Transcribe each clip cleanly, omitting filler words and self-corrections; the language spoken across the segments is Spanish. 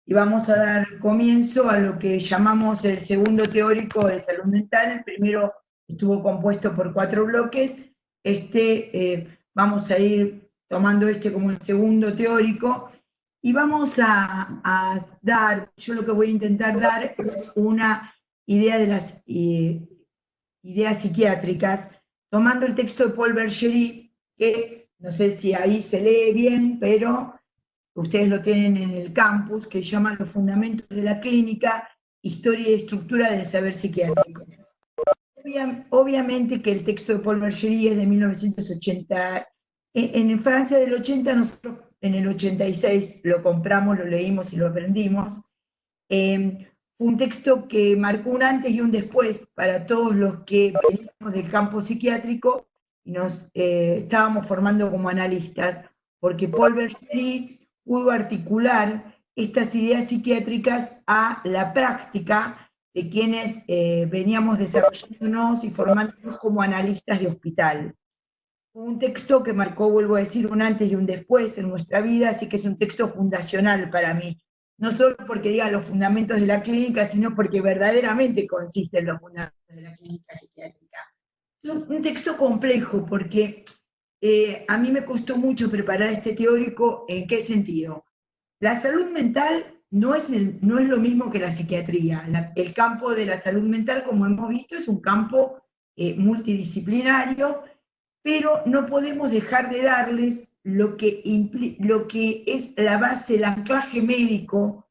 y vamos a dar comienzo a lo que llamamos el segundo teórico de salud mental. El primero estuvo compuesto por 4 bloques, vamos a ir tomando como el segundo teórico, y vamos a dar, yo lo que voy a intentar dar es una idea de las ideas psiquiátricas, tomando el texto de Paul Bergerie, que no sé si ahí se lee bien, pero ustedes lo tienen en el campus, que llama Los fundamentos de la clínica, historia y estructura del saber psiquiátrico. Obviamente que el texto de Paul Bergerie es de 1980. En Francia del 80, nosotros en el 86 lo compramos, lo leímos y lo aprendimos. Fue un texto que marcó un antes y un después para todos los que veníamos del campo psiquiátrico y nos estábamos formando como analistas, porque Paul Bergerie pudo articular estas ideas psiquiátricas a la práctica de quienes veníamos desarrollándonos y formándonos como analistas de hospital. Un texto que marcó, vuelvo a decir, un antes y un después en nuestra vida, así que es un texto fundacional para mí. No solo porque diga los fundamentos de la clínica, sino porque verdaderamente consiste en los fundamentos de la clínica psiquiátrica. Es un texto complejo porque a mí me costó mucho preparar este teórico. ¿En qué sentido? La salud mental no es lo mismo que la psiquiatría. El campo de la salud mental, como hemos visto, es un campo multidisciplinario, pero no podemos dejar de darles lo que es la base, el anclaje médico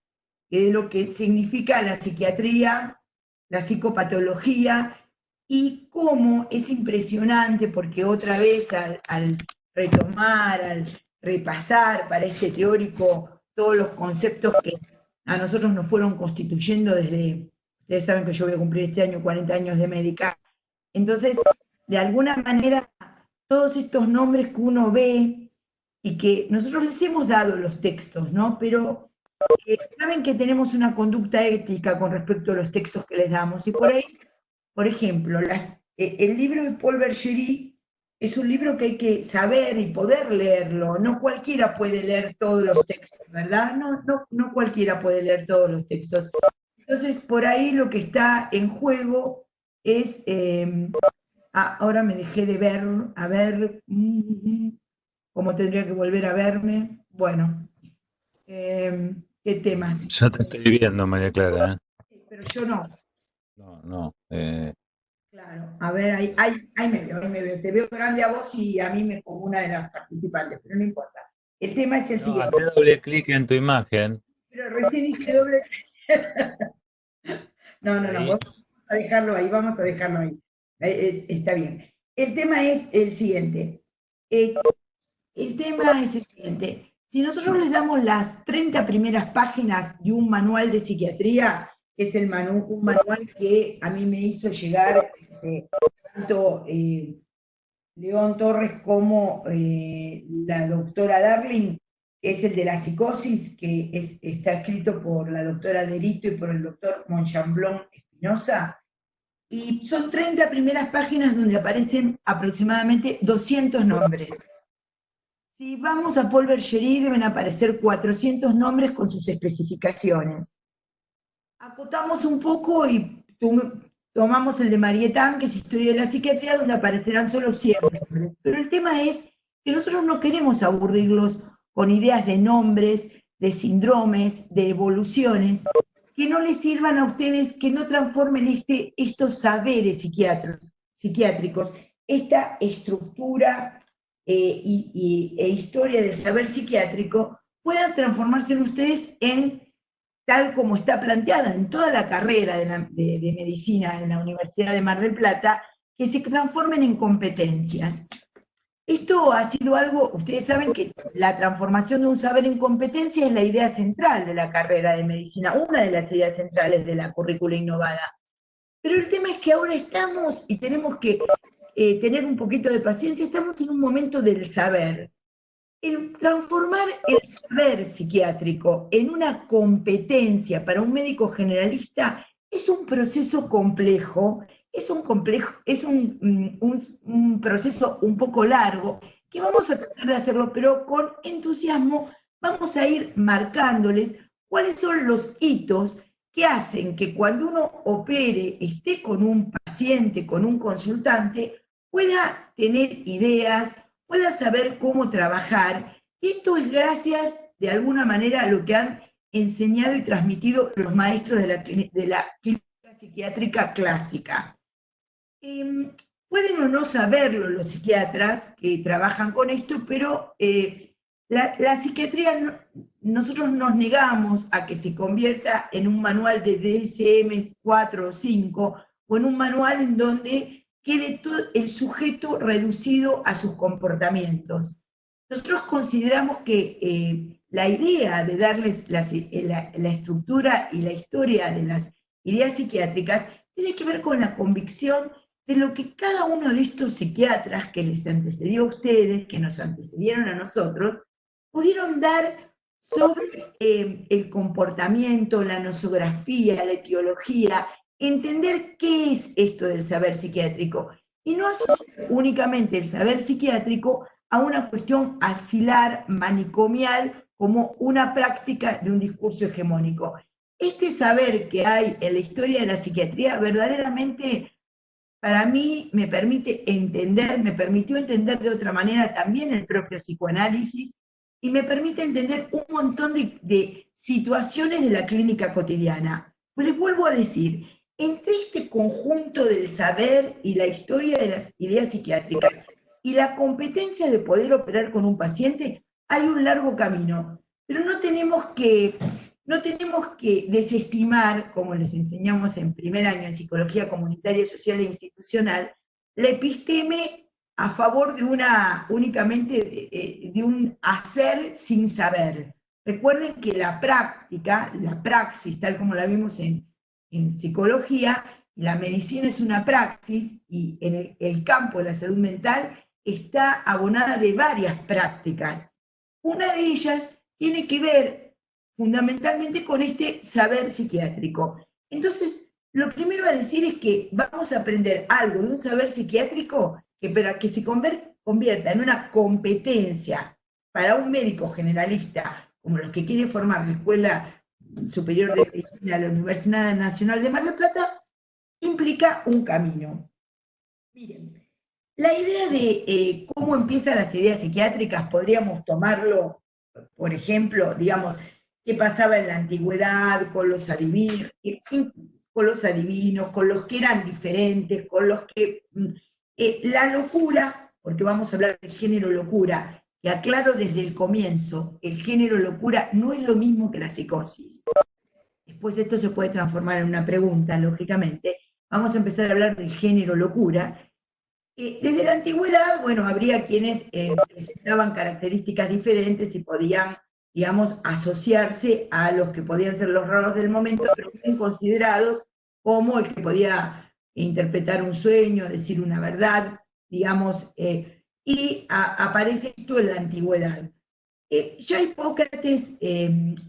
de lo que significa la psiquiatría, la psicopatología, y cómo es impresionante, porque otra vez al retomar, al repasar para este teórico todos los conceptos que a nosotros nos fueron constituyendo desde, ustedes saben que yo voy a cumplir este año 40 años de médica, entonces, de alguna manera, todos estos nombres que uno ve y que nosotros les hemos dado los textos, ¿no? Pero saben que tenemos una conducta ética con respecto a los textos que les damos. Y por ahí, por ejemplo, el libro de Paul Bergerie es un libro que hay que saber y poder leerlo. No cualquiera puede leer todos los textos, ¿verdad? No cualquiera puede leer todos los textos. Entonces, por ahí lo que está en juego es ahora me dejé de ver, a ver, cómo tendría que volver a verme. Bueno, ¿qué temas? Ya te estoy viendo, María Clara, ¿eh? Pero yo no. No, no. Claro, a ver, ahí me veo. Te veo grande a vos y a mí me como una de las participantes, pero no importa. El tema es el No, siguiente. hacé doble clic en tu imagen. Pero recién hice doble. No, Y no, no, ahí. vamos a dejarlo ahí, vamos a dejarlo ahí. Está bien. El tema es el siguiente. Eh, El tema es el siguiente. Si nosotros les damos las 30 primeras páginas de un manual de psiquiatría, que es un manual que a mí me hizo llegar tanto León Torres como la doctora Darling, que es el de la psicosis, que está escrito por la doctora Derito y por el doctor Monchamblón Espinosa, y son 30 primeras páginas donde aparecen aproximadamente 200 nombres. Si vamos a Paul Bergerie, deben aparecer 400 nombres con sus especificaciones. Acotamos un poco y tomamos el de Marietán, que es Historia de la Psiquiatría, donde aparecerán solo 100 nombres. Pero el tema es que nosotros no queremos aburrirlos con ideas de nombres, de síndromes, de evoluciones, que no les sirvan a ustedes, que no transformen estos saberes psiquiátricos, esta estructura e historia del saber psiquiátrico, puedan transformarse en ustedes en tal como está planteada en toda la carrera de medicina en la Universidad de Mar del Plata, que se transformen en competencias. Esto ha sido algo, ustedes saben que la transformación de un saber en competencia es la idea central de la carrera de medicina, una de las ideas centrales de la currícula innovada. Pero el tema es que ahora estamos, y tenemos que tener un poquito de paciencia, estamos en un momento del saber. El transformar el saber psiquiátrico en una competencia para un médico generalista es un proceso complejo, es un proceso un poco largo, que vamos a tratar de hacerlo, pero con entusiasmo vamos a ir marcándoles cuáles son los hitos que hacen que cuando uno opere, esté con un paciente, con un consultante, pueda tener ideas, pueda saber cómo trabajar. Esto es gracias, de alguna manera, a lo que han enseñado y transmitido los maestros de la clínica psiquiátrica clásica. Pueden o no saberlo los psiquiatras que trabajan con esto, pero la psiquiatría, nosotros nos negamos a que se convierta en un manual de DSM 4 o 5, o en un manual en donde quede todo el sujeto reducido a sus comportamientos. Nosotros consideramos que la idea de darles la estructura y la historia de las ideas psiquiátricas tiene que ver con la convicción de lo que cada uno de estos psiquiatras que les antecedió a ustedes, que nos antecedieron a nosotros, pudieron dar sobre el comportamiento, la nosografía, la etiología, entender qué es esto del saber psiquiátrico, y no asociar únicamente el saber psiquiátrico a una cuestión axilar, manicomial, como una práctica de un discurso hegemónico. Este saber que hay en la historia de la psiquiatría verdaderamente, para mí, me permite entender, me permitió entender de otra manera también el propio psicoanálisis, y me permite entender un montón de situaciones de la clínica cotidiana. Pues les vuelvo a decir, entre este conjunto del saber y la historia de las ideas psiquiátricas y la competencia de poder operar con un paciente, hay un largo camino, pero no tenemos que desestimar, como les enseñamos en primer año en Psicología Comunitaria, Social e Institucional, la episteme a favor de únicamente de un hacer sin saber. Recuerden que la práctica, la praxis, tal como la vimos en psicología, la medicina es una praxis, y en el campo de la salud mental está abonada de varias prácticas. Una de ellas tiene que ver fundamentalmente con este saber psiquiátrico. Entonces, lo primero a decir es que vamos a aprender algo de un saber psiquiátrico que para que se convierta en una competencia para un médico generalista, como los que quieren formar la Escuela Superior de Medicina de la Universidad Nacional de Mar del Plata, implica un camino. Miren, la idea de cómo empiezan las ideas psiquiátricas podríamos tomarlo, por ejemplo, digamos, qué pasaba en la antigüedad con los adivinos, con los que eran diferentes, con los que... la locura, porque vamos a hablar del género locura, que aclaro desde el comienzo, el género locura no es lo mismo que la psicosis. Después esto se puede transformar en una pregunta, lógicamente. Vamos a empezar a hablar del género locura. Desde la antigüedad, bueno, habría quienes presentaban características diferentes y podían, digamos, asociarse a los que podían ser los raros del momento, pero bien considerados como el que podía interpretar un sueño, decir una verdad, digamos, y aparece esto en la antigüedad. Ya Hipócrates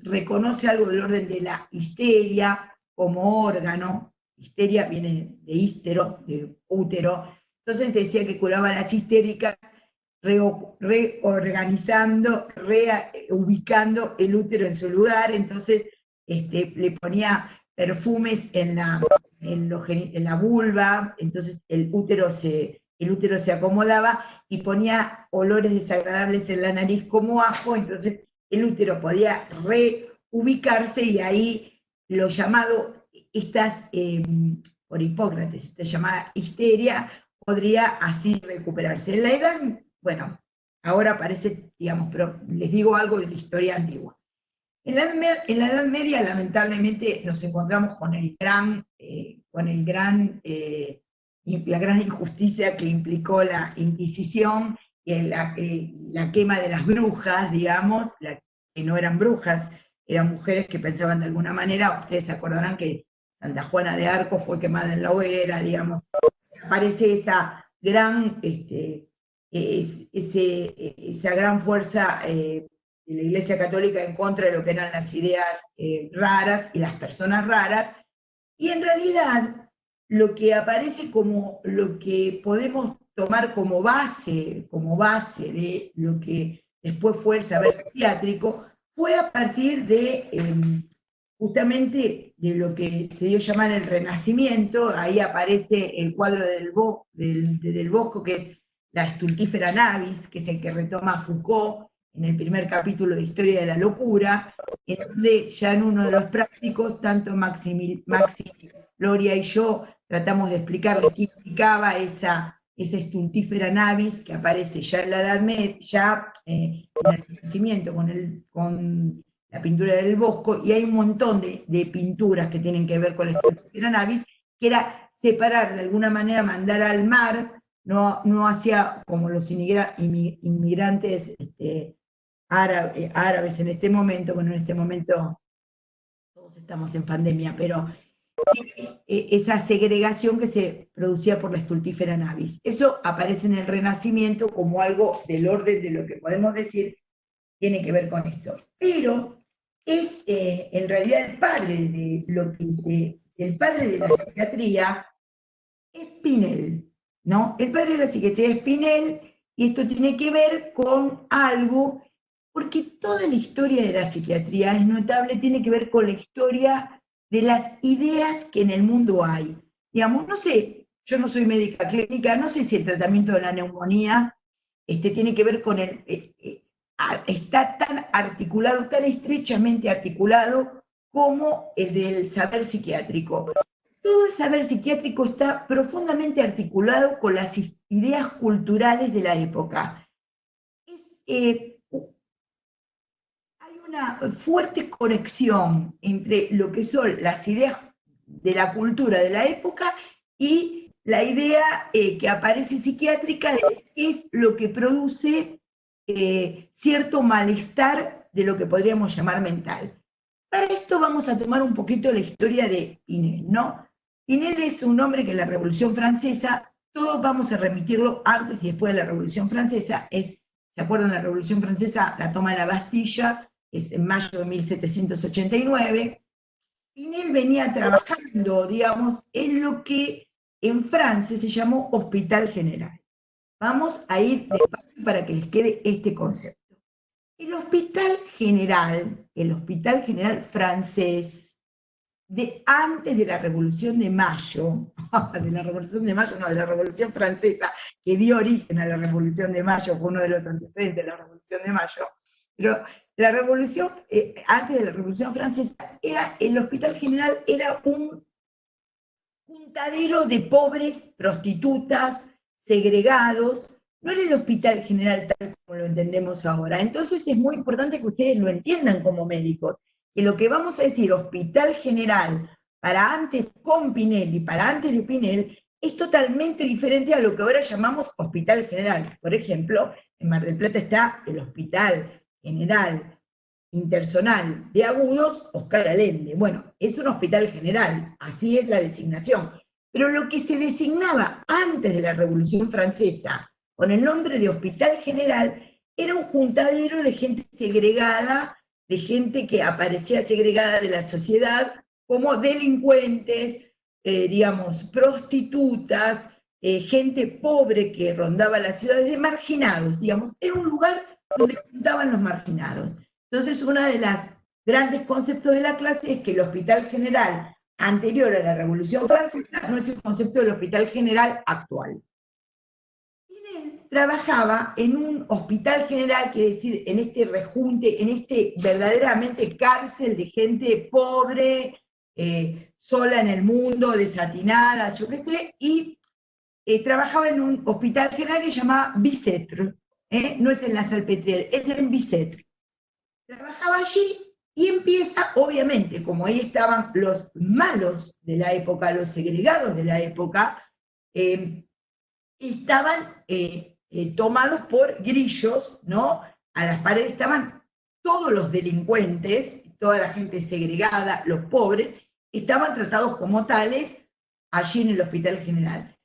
reconoce algo del orden de la histeria como órgano. Histeria viene de hístero, de útero. Entonces decía que curaba las histéricas reorganizando, reubicando el útero en su lugar. Entonces le ponía perfumes en la vulva, entonces el útero se acomodaba, y ponía olores desagradables en la nariz como ajo, entonces el útero podía reubicarse, y ahí lo llamado, por Hipócrates, esta llamada histeria, podría así recuperarse. En la edad, bueno, ahora parece, digamos, pero les digo algo de la historia antigua. En la Edad Media, lamentablemente, nos encontramos con la gran injusticia que implicó la Inquisición, la quema de las brujas, digamos, que no eran brujas, eran mujeres que pensaban de alguna manera. Ustedes se acordarán que Santa Juana de Arco fue quemada en la hoguera, digamos. Aparece esa gran, esa gran fuerza de la Iglesia Católica en contra de lo que eran las ideas raras y las personas raras, y en realidad lo que aparece como lo que podemos tomar como base de lo que después fue el saber psiquiátrico, fue a partir de justamente de lo que se dio a llamar el Renacimiento. Ahí aparece el cuadro del Bosco, que es la Stultifera Navis, que es el que retoma Foucault en el primer capítulo de Historia de la Locura, en donde ya en uno de los prácticos, tanto Maxi, Gloria y yo, tratamos de explicarle qué implicaba esa Stultifera Navis, que aparece ya en la Edad Media, ya en el Renacimiento, con la pintura del Bosco, y hay un montón de pinturas que tienen que ver con la Stultifera Navis, que era separar de alguna manera, mandar al mar, no hacía como los inmigrantes árabes en este momento. Bueno, en este momento todos estamos en pandemia, pero sí, esa segregación que se producía por la Stultifera Navis. Eso aparece en el Renacimiento como algo del orden de lo que podemos decir tiene que ver con esto. Pero es en realidad el padre de lo que el padre de la psiquiatría es Pinel, ¿no? El padre de la psiquiatría es Pinel, y esto tiene que ver con algo, porque toda la historia de la psiquiatría es notable, tiene que ver con la historia de las ideas que en el mundo hay. Digamos, no sé, yo no soy médica clínica, no sé si el tratamiento de la neumonía tiene que ver con está tan articulado, tan estrechamente articulado como el del saber psiquiátrico. Todo el saber psiquiátrico está profundamente articulado con las ideas culturales de la época. Hay una fuerte conexión entre lo que son las ideas de la cultura de la época y la idea que aparece psiquiátrica de qué es lo que produce cierto malestar de lo que podríamos llamar mental. Para esto vamos a tomar un poquito la historia de Pinel, ¿no? Pinel es un hombre que en la Revolución Francesa, todos vamos a remitirlo antes y después de la Revolución Francesa, ¿se acuerdan de la Revolución Francesa? La toma de la Bastilla, es en mayo de 1789. Pinel venía trabajando, digamos, en lo que en Francia se llamó Hospital General. Vamos a ir despacio para que les quede este concepto. El Hospital General francés, antes de la Revolución de Mayo, de la Revolución Francesa, que dio origen a la Revolución de Mayo, fue uno de los antecedentes de la Revolución de Mayo, pero la revolución, antes de la Revolución Francesa, el Hospital General era un juntadero de pobres, prostitutas, segregados. No era el Hospital General tal como lo entendemos ahora. Entonces es muy importante que ustedes lo entiendan como médicos, que lo que vamos a decir Hospital General para antes con Pinel y para antes de Pinel es totalmente diferente a lo que ahora llamamos Hospital General. Por ejemplo, en Mar del Plata está el Hospital General Interzonal de Agudos, Oscar Allende. Bueno, es un hospital general, así es la designación. Pero lo que se designaba antes de la Revolución Francesa con el nombre de Hospital General era un juntadero de gente segregada, de gente que aparecía segregada de la sociedad, como delincuentes, digamos, prostitutas, gente pobre que rondaba las ciudades, de marginados, digamos. Era un lugar donde juntaban los marginados. Entonces, uno de los grandes conceptos de la clase es que el Hospital General anterior a la Revolución Francesa no es el concepto del Hospital General actual. Él trabajaba en un hospital general, quiere decir, en este rejunte, en este verdaderamente cárcel de gente pobre, sola en el mundo, desatinada, yo qué sé, y trabajaba en un hospital general que se llamaba Bicêtre, no es en la Salpêtrière, es en Bicêtre. Trabajaba allí y empieza, obviamente, como ahí estaban los malos de la época, los segregados de la época, estaban tomados por grillos, ¿no? A las paredes estaban todos los delincuentes, toda la gente segregada, los pobres, estaban tratados como tales allí en el Hospital General.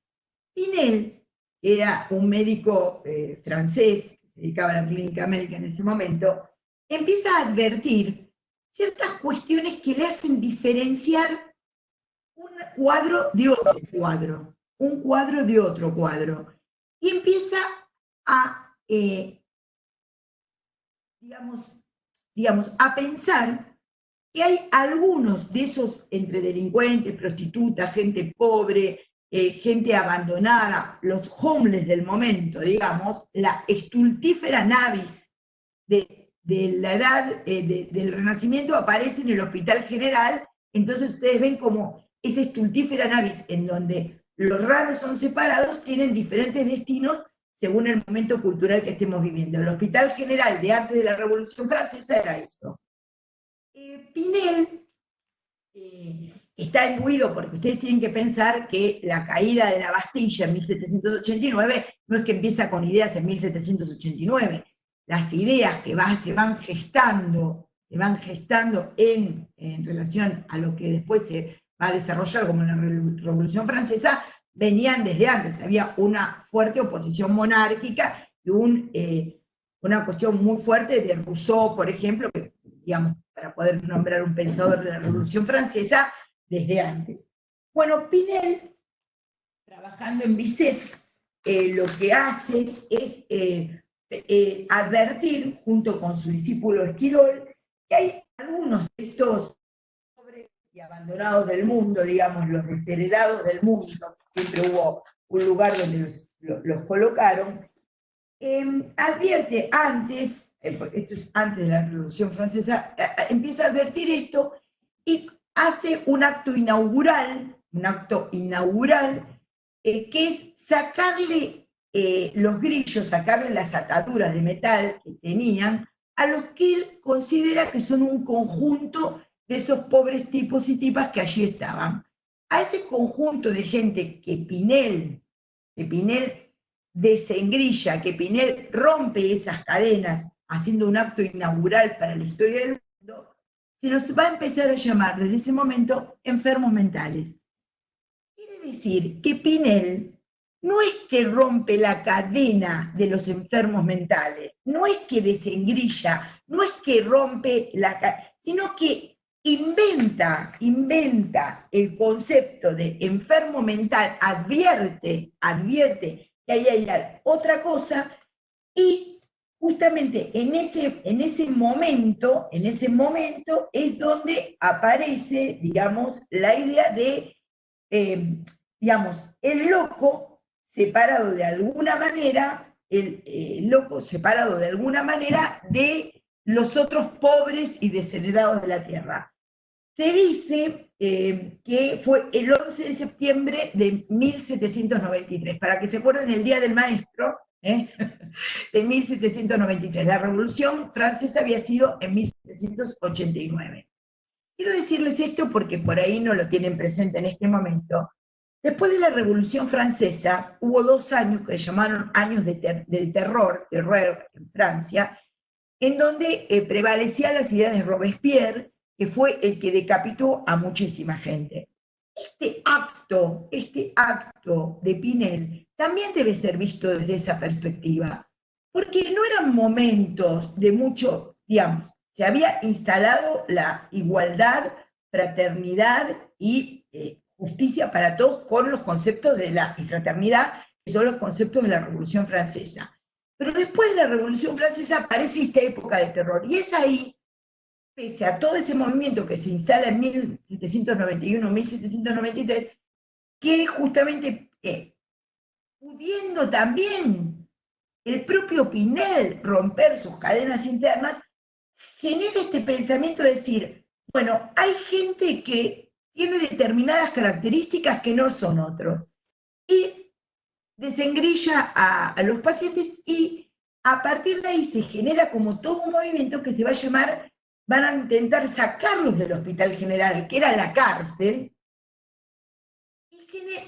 Pinel era un médico francés, que se dedicaba a la clínica médica en ese momento, empieza a advertir ciertas cuestiones que le hacen diferenciar un cuadro de otro cuadro, un cuadro de otro cuadro, y empieza a, digamos, a pensar que hay algunos de esos entre delincuentes, prostitutas, gente pobre, gente abandonada, los homeless del momento, digamos, la estultífera navis de la edad del Renacimiento aparece en el Hospital General. Entonces ustedes ven como esa estultífera navis en donde los raros son separados, tienen diferentes destinos según el momento cultural que estemos viviendo. El Hospital General de antes de la Revolución Francesa era eso. Pinel está imbuido, porque ustedes tienen que pensar que la caída de la Bastilla en 1789 no es que empieza con ideas en 1789. Las ideas que se van gestando en relación a lo que después se va a desarrollar como la Revolución Francesa, venían desde antes. Había una fuerte oposición monárquica y una cuestión muy fuerte de Rousseau, por ejemplo, que, digamos, para poder nombrar un pensador de la Revolución Francesa desde antes. Bueno, Pinel, trabajando en Bizet, lo que hace es advertir, junto con su discípulo Esquirol, que hay algunos de estos pobres y abandonados del mundo, digamos, los desheredados del mundo, siempre hubo un lugar donde los colocaron, advierte antes, esto es antes de la Revolución Francesa, empieza a advertir esto y hace un acto inaugural, que es sacarle los grillos, sacarle las ataduras de metal que tenían a los que él considera que son un conjunto de esos pobres tipos y tipas que allí estaban. A ese conjunto de gente que Pinel desengrilla, que Pinel rompe esas cadenas haciendo un acto inaugural para la historia del mundo, se los va a empezar a llamar desde ese momento enfermos mentales. Quiere decir que Pinel no es que rompe la cadena de los enfermos mentales, no es que desengrilla, no es que rompe la cadena, sino que inventa el concepto de enfermo mental, advierte que ahí hay otra cosa, y justamente en ese momento es donde aparece, digamos, la idea de, digamos, el loco separado de alguna manera, el loco separado de alguna manera de los otros pobres y desheredados de la tierra. Se dice que fue el 11 de septiembre de 1793, para que se acuerden el Día del Maestro, de 1793. La Revolución Francesa había sido en 1789. Quiero decirles esto porque por ahí no lo tienen presente en este momento. Después de la Revolución Francesa, hubo 2 años que se llamaron años del terror en Francia, en donde prevalecían las ideas de Robespierre, que fue el que decapitó a muchísima gente. Este acto de Pinel también debe ser visto desde esa perspectiva, porque no eran momentos de mucho, digamos, se había instalado la igualdad, fraternidad y justicia para todos con los conceptos de la fraternidad, que son los conceptos de la Revolución Francesa. Pero después de la Revolución Francesa aparece esta época de terror, y es ahí, pese a todo ese movimiento que se instala en 1791-1793, que justamente pudiendo también el propio Pinel romper sus cadenas internas, genera este pensamiento de decir, bueno, hay gente que tiene determinadas características que no son otros, y desengrilla a los pacientes, y a partir de ahí se genera como todo un movimiento que se va a llamar, van a intentar sacarlos del Hospital General, que era la cárcel,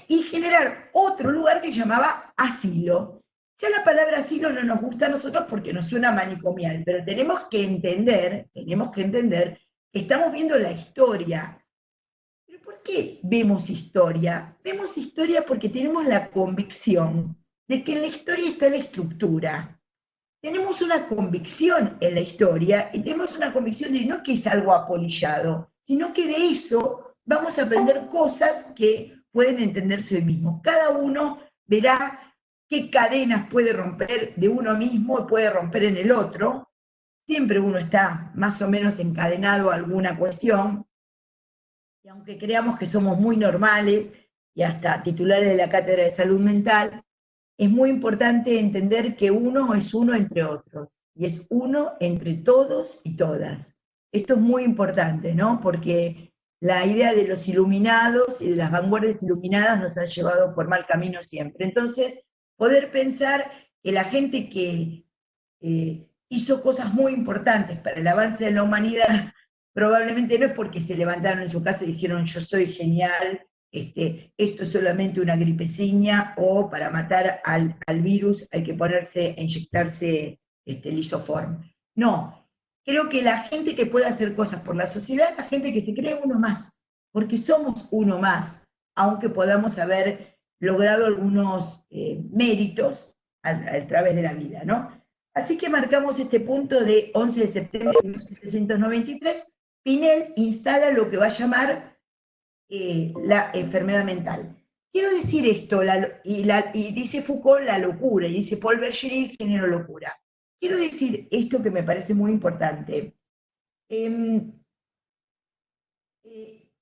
y generar otro lugar que llamaba asilo. Ya la palabra asilo no nos gusta a nosotros porque nos suena manicomial, pero tenemos que entender que estamos viendo la historia. ¿Pero por qué vemos historia? Vemos historia porque tenemos la convicción de que en la historia está la estructura. Tenemos una convicción en la historia, y tenemos una convicción de no que es algo apolillado, sino que de eso vamos a aprender cosas que pueden entenderse hoy mismo. Cada uno verá qué cadenas puede romper de uno mismo y puede romper en el otro, siempre uno está más o menos encadenado a alguna cuestión, y aunque creamos que somos muy normales, y hasta titulares de la Cátedra de Salud Mental, es muy importante entender que uno es uno entre otros, y es uno entre todos y todas. Esto es muy importante, ¿no? Porque la idea de los iluminados y de las vanguardias iluminadas nos ha llevado por mal camino siempre. Entonces, poder pensar que la gente que hizo cosas muy importantes para el avance de la humanidad, probablemente no es porque se levantaron en su casa y dijeron yo soy genial, esto es solamente una gripeciña, o para matar al virus hay que ponerse, inyectarse lisoform. No, creo que la gente que puede hacer cosas por la sociedad es la gente que se cree uno más, porque somos uno más, aunque podamos haber logrado algunos méritos a través de la vida, ¿no? Así que marcamos este punto de 11 de septiembre de 1793, Pinel instala lo que va a llamar la enfermedad mental. Quiero decir esto, y dice Foucault la locura, y dice Paul Bergerie género locura. Quiero decir esto que me parece muy importante.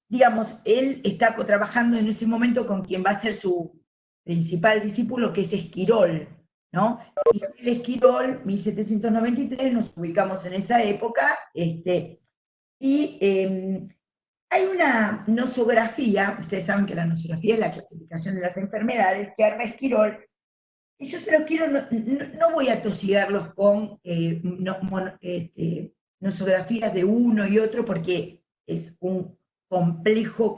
Digamos, él está trabajando en ese momento con quien va a ser su principal discípulo, que es Esquirol, ¿no? Y el Esquirol, 1793, nos ubicamos en esa época, hay una nosografía, ustedes saben que la nosografía es la clasificación de las enfermedades, que arma Esquirol, y yo se los quiero, no voy a tosigarlos con nosografías de uno y otro, porque es un complejo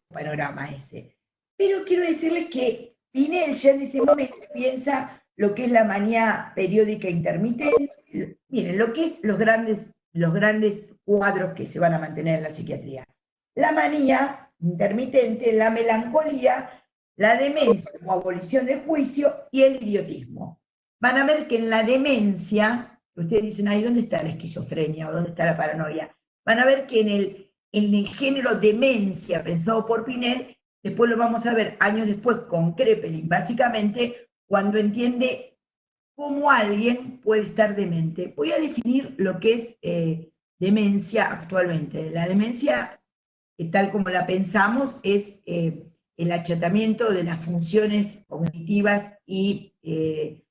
panorama ese. Pero quiero decirles que Pinel ya en ese momento piensa lo que es la manía periódica intermitente, miren, lo que es los grandes cuadros que se van a mantener en la psiquiatría. La manía intermitente, la melancolía, la demencia como abolición del juicio y el idiotismo. Van a ver que en la demencia, ustedes dicen, ay, ¿dónde está la esquizofrenia o dónde está la paranoia? Van a ver que en el género demencia pensado por Pinel, después lo vamos a ver años después con Kraepelin, básicamente cuando entiende cómo alguien puede estar demente. Voy a definir lo que es demencia actualmente. La demencia, tal como la pensamos, es el achatamiento de las funciones cognitivas y de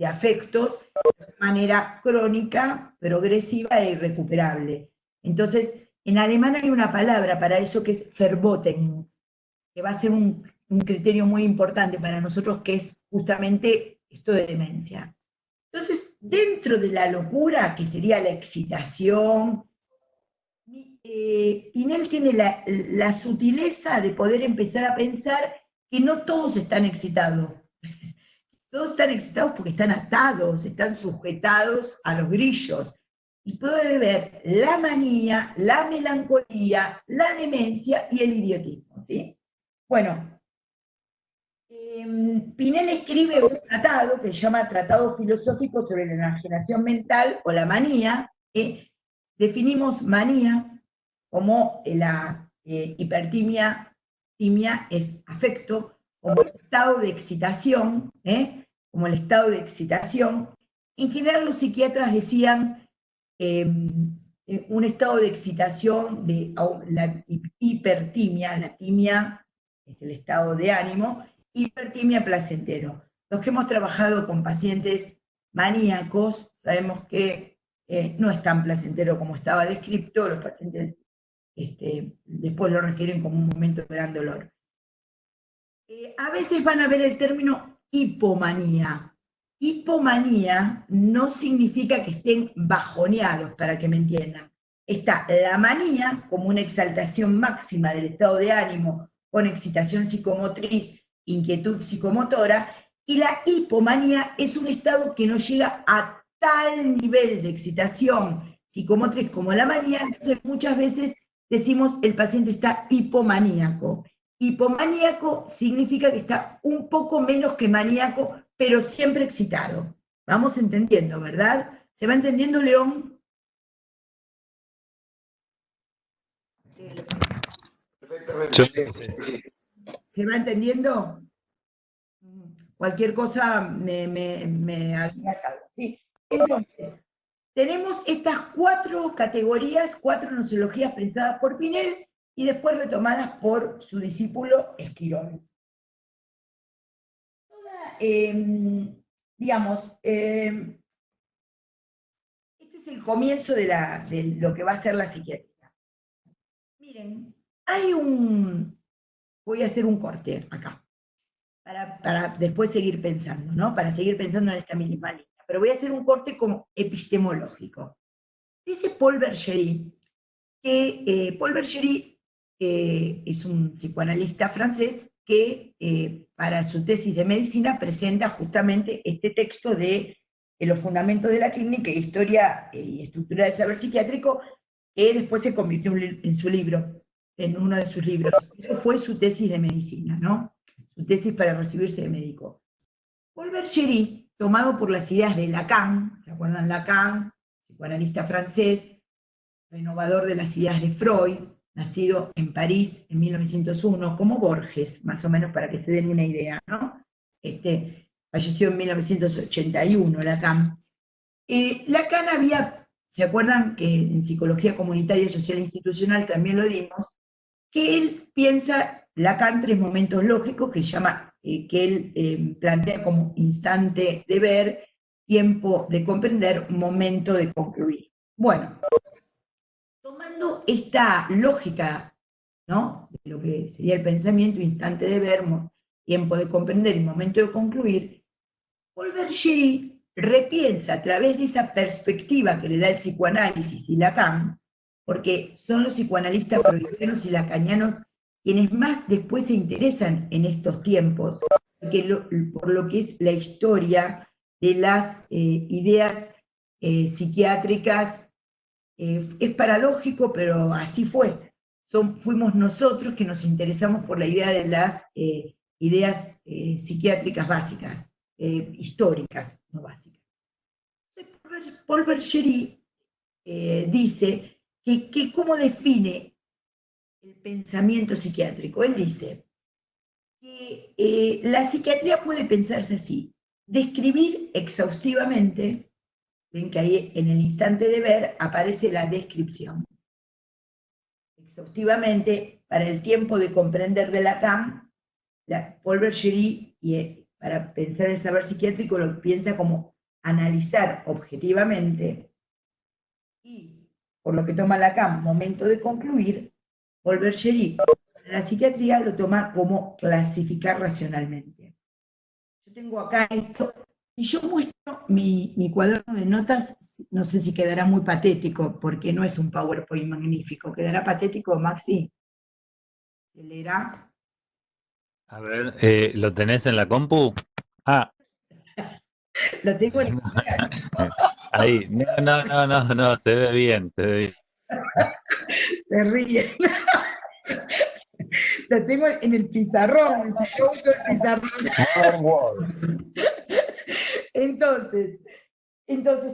afectos de manera crónica, progresiva e irrecuperable. Entonces, en alemán hay una palabra para eso que es Verboten, que va a ser un criterio muy importante para nosotros, que es justamente esto de demencia. Entonces, dentro de la locura, que sería la excitación, Pinel tiene la sutileza de poder empezar a pensar que no todos están excitados. Todos están excitados porque están atados, están sujetados a los grillos. Y puede ver la manía, la melancolía, la demencia y el idiotismo, ¿sí? Bueno, Pinel escribe un tratado que se llama Tratado Filosófico sobre la Enajenación Mental o la manía. Definimos manía como la hipertimia, timia es afecto, como el estado de excitación, como el estado de excitación. En general los psiquiatras decían un estado de excitación, de la hipertimia, la timia es el estado de ánimo, hipertimia placentero. Los que hemos trabajado con pacientes maníacos sabemos que no es tan placentero como estaba descrito, los pacientes después lo refieren como un momento de gran dolor. A veces van a ver el término hipomanía. Hipomanía no significa que estén bajoneados, para que me entiendan. Está la manía como una exaltación máxima del estado de ánimo, con excitación psicomotriz, inquietud psicomotora, y la hipomanía es un estado que no llega a tal nivel de excitación psicomotriz como la manía, entonces muchas veces decimos el paciente está hipomaníaco. Hipomaníaco significa que está un poco menos que maníaco, pero siempre excitado. Vamos entendiendo, ¿verdad? ¿Se va entendiendo, León? Sí. ¿Se va entendiendo? Cualquier cosa me avisas algo. ¿Sí? Entonces, tenemos estas 4 categorías, 4 nosologías pensadas por Pinel y después retomadas por su discípulo Esquirol. Digamos, este es el comienzo de lo que va a ser la psiquiatría. Miren, voy a hacer un corte acá, para después seguir pensando, ¿no? Para seguir pensando en esta misma línea. Pero voy a hacer un corte como epistemológico. Dice Paul Bergerie, que Paul Bergerie es un psicoanalista francés que para su tesis de medicina presenta justamente este texto de los fundamentos de la clínica, historia y estructura del saber psiquiátrico, que después se convirtió en su libro, en uno de sus libros. Eso fue su tesis de medicina, ¿no? Su tesis para recibirse de médico. Paul Bergerie, tomado por las ideas de Lacan, ¿se acuerdan Lacan? Psicoanalista francés, renovador de las ideas de Freud, nacido en París en 1901, como Borges, más o menos para que se den una idea, ¿no? Falleció en 1981, Lacan. Lacan ¿se acuerdan que en Psicología Comunitaria, Social e Institucional también lo dimos? Que él piensa, Lacan, 3 momentos lógicos que él plantea como instante de ver, tiempo de comprender, momento de concluir. Bueno, tomando esta lógica, ¿no?, de lo que sería el pensamiento, instante de ver, tiempo de comprender y momento de concluir, Paul Bergerie repiensa a través de esa perspectiva que le da el psicoanálisis y Lacan, porque son los psicoanalistas freudianos y lacanianos quienes más después se interesan en estos tiempos, por lo que es la historia de las ideas psiquiátricas. Es paradójico, pero así fue. Fuimos nosotros que nos interesamos por la idea de las ideas psiquiátricas básicas, históricas, no básicas. Paul Bergerie dice que cómo define el pensamiento psiquiátrico. Él dice que la psiquiatría puede pensarse así: describir exhaustivamente. Ven que ahí en el instante de ver aparece la descripción. Exhaustivamente, para el tiempo de comprender de Lacan, Paul Bergerie, para pensar el saber psiquiátrico, lo piensa como analizar objetivamente, y por lo que toma Lacan, momento de concluir, Paul Bergerie, la psiquiatría lo toma como clasificar racionalmente. Yo tengo acá esto. Si yo muestro mi cuaderno de notas, no sé si quedará muy patético, porque no es un PowerPoint magnífico. ¿Quedará patético, Maxi? ¿Se leerá? A ver, ¿lo tenés en la compu? Ah. Lo tengo en Ahí, no, se ve bien, se ve bien. Se ríe. Lo tengo en el pizarrón, si yo uso el pizarrón. Entonces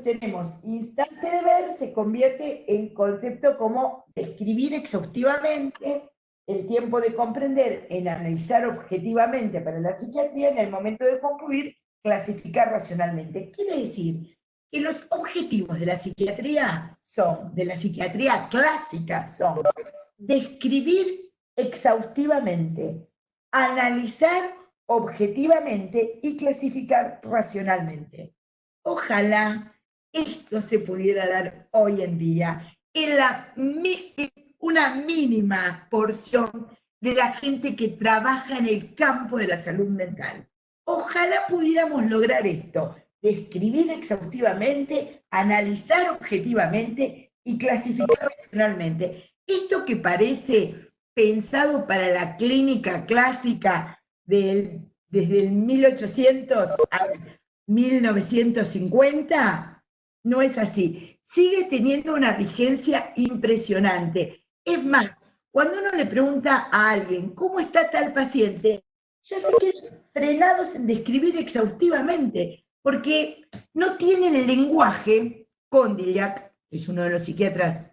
tenemos instante de ver, se convierte en concepto como describir exhaustivamente, el tiempo de comprender, en analizar objetivamente para la psiquiatría, en el momento de concluir, clasificar racionalmente. Quiere decir que los objetivos de la psiquiatría clásica, son describir exhaustivamente, analizar objetivamente y clasificar racionalmente. Ojalá esto se pudiera dar hoy en día en una mínima porción de la gente que trabaja en el campo de la salud mental. Ojalá pudiéramos lograr esto: describir exhaustivamente, analizar objetivamente y clasificar racionalmente. Esto que parece pensado para la clínica clásica desde el 1800 a 1950, no es así. Sigue teniendo una vigencia impresionante. Es más, cuando uno le pregunta a alguien ¿cómo está tal paciente?, ya se quedan frenados en describir exhaustivamente, porque no tienen el lenguaje. Condillac, que es uno de los psiquiatras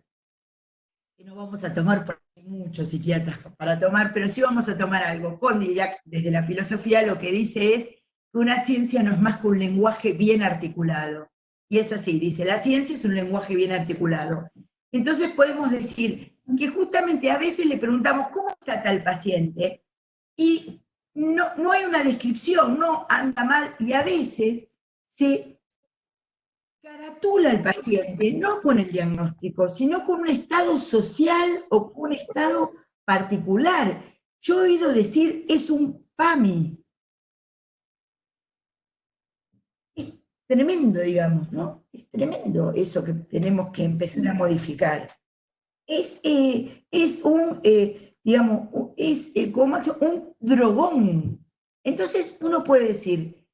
que no vamos a tomar, porque hay muchos psiquiatras para tomar, pero sí vamos a tomar algo. Condillac, desde la filosofía, lo que dice es que una ciencia no es más que un lenguaje bien articulado. Y es así, dice, la ciencia es un lenguaje bien articulado. Entonces podemos decir que justamente a veces le preguntamos, ¿cómo está tal paciente? Y no hay una descripción, no anda mal, y a veces se caratula al paciente, no con el diagnóstico, sino con un estado social o con un estado particular. Yo he oído decir, es un PAMI. Es tremendo, digamos, ¿no? Es tremendo eso que tenemos que empezar a modificar. Es un, digamos, como un drogón. Entonces uno puede decir,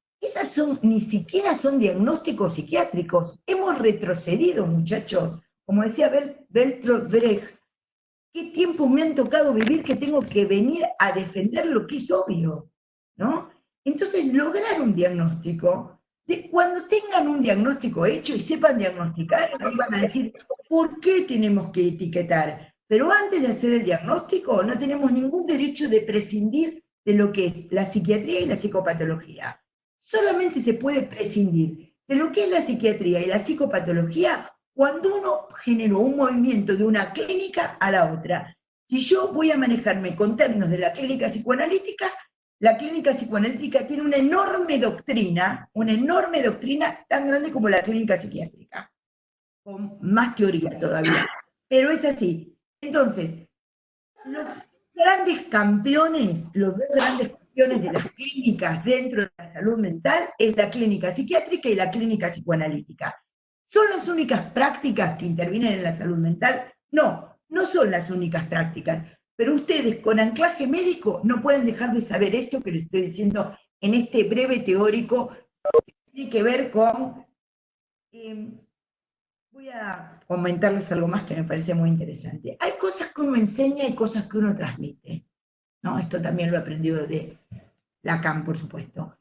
ni siquiera son diagnósticos psiquiátricos. Hemos retrocedido, muchachos. Como decía Bertolt Brecht, ¿qué tiempo me han tocado vivir que tengo que venir a defender lo que es obvio? ¿No? Entonces, lograr un diagnóstico, cuando tengan un diagnóstico hecho y sepan diagnosticar, ahí van a decir, ¿por qué tenemos que etiquetar? Pero antes de hacer el diagnóstico, no tenemos ningún derecho de prescindir de lo que es la psiquiatría y la psicopatología. Solamente se puede prescindir de lo que es la psiquiatría y la psicopatología cuando uno generó un movimiento de una clínica a la otra. Si yo voy a manejarme con términos de la clínica psicoanalítica tiene una enorme doctrina tan grande como la clínica psiquiátrica, con más teoría todavía. Pero es así. Entonces, los dos grandes campeones de las clínicas dentro de la salud mental es la clínica psiquiátrica y la clínica psicoanalítica. ¿Son las únicas prácticas que intervienen en la salud mental? No, no son las únicas prácticas, pero ustedes con anclaje médico no pueden dejar de saber esto que les estoy diciendo en este breve teórico que tiene que ver con... voy a comentarles algo más que me parece muy interesante. Hay cosas que uno enseña y cosas que uno transmite, ¿no? Esto también lo he aprendido de Lacan, por supuesto.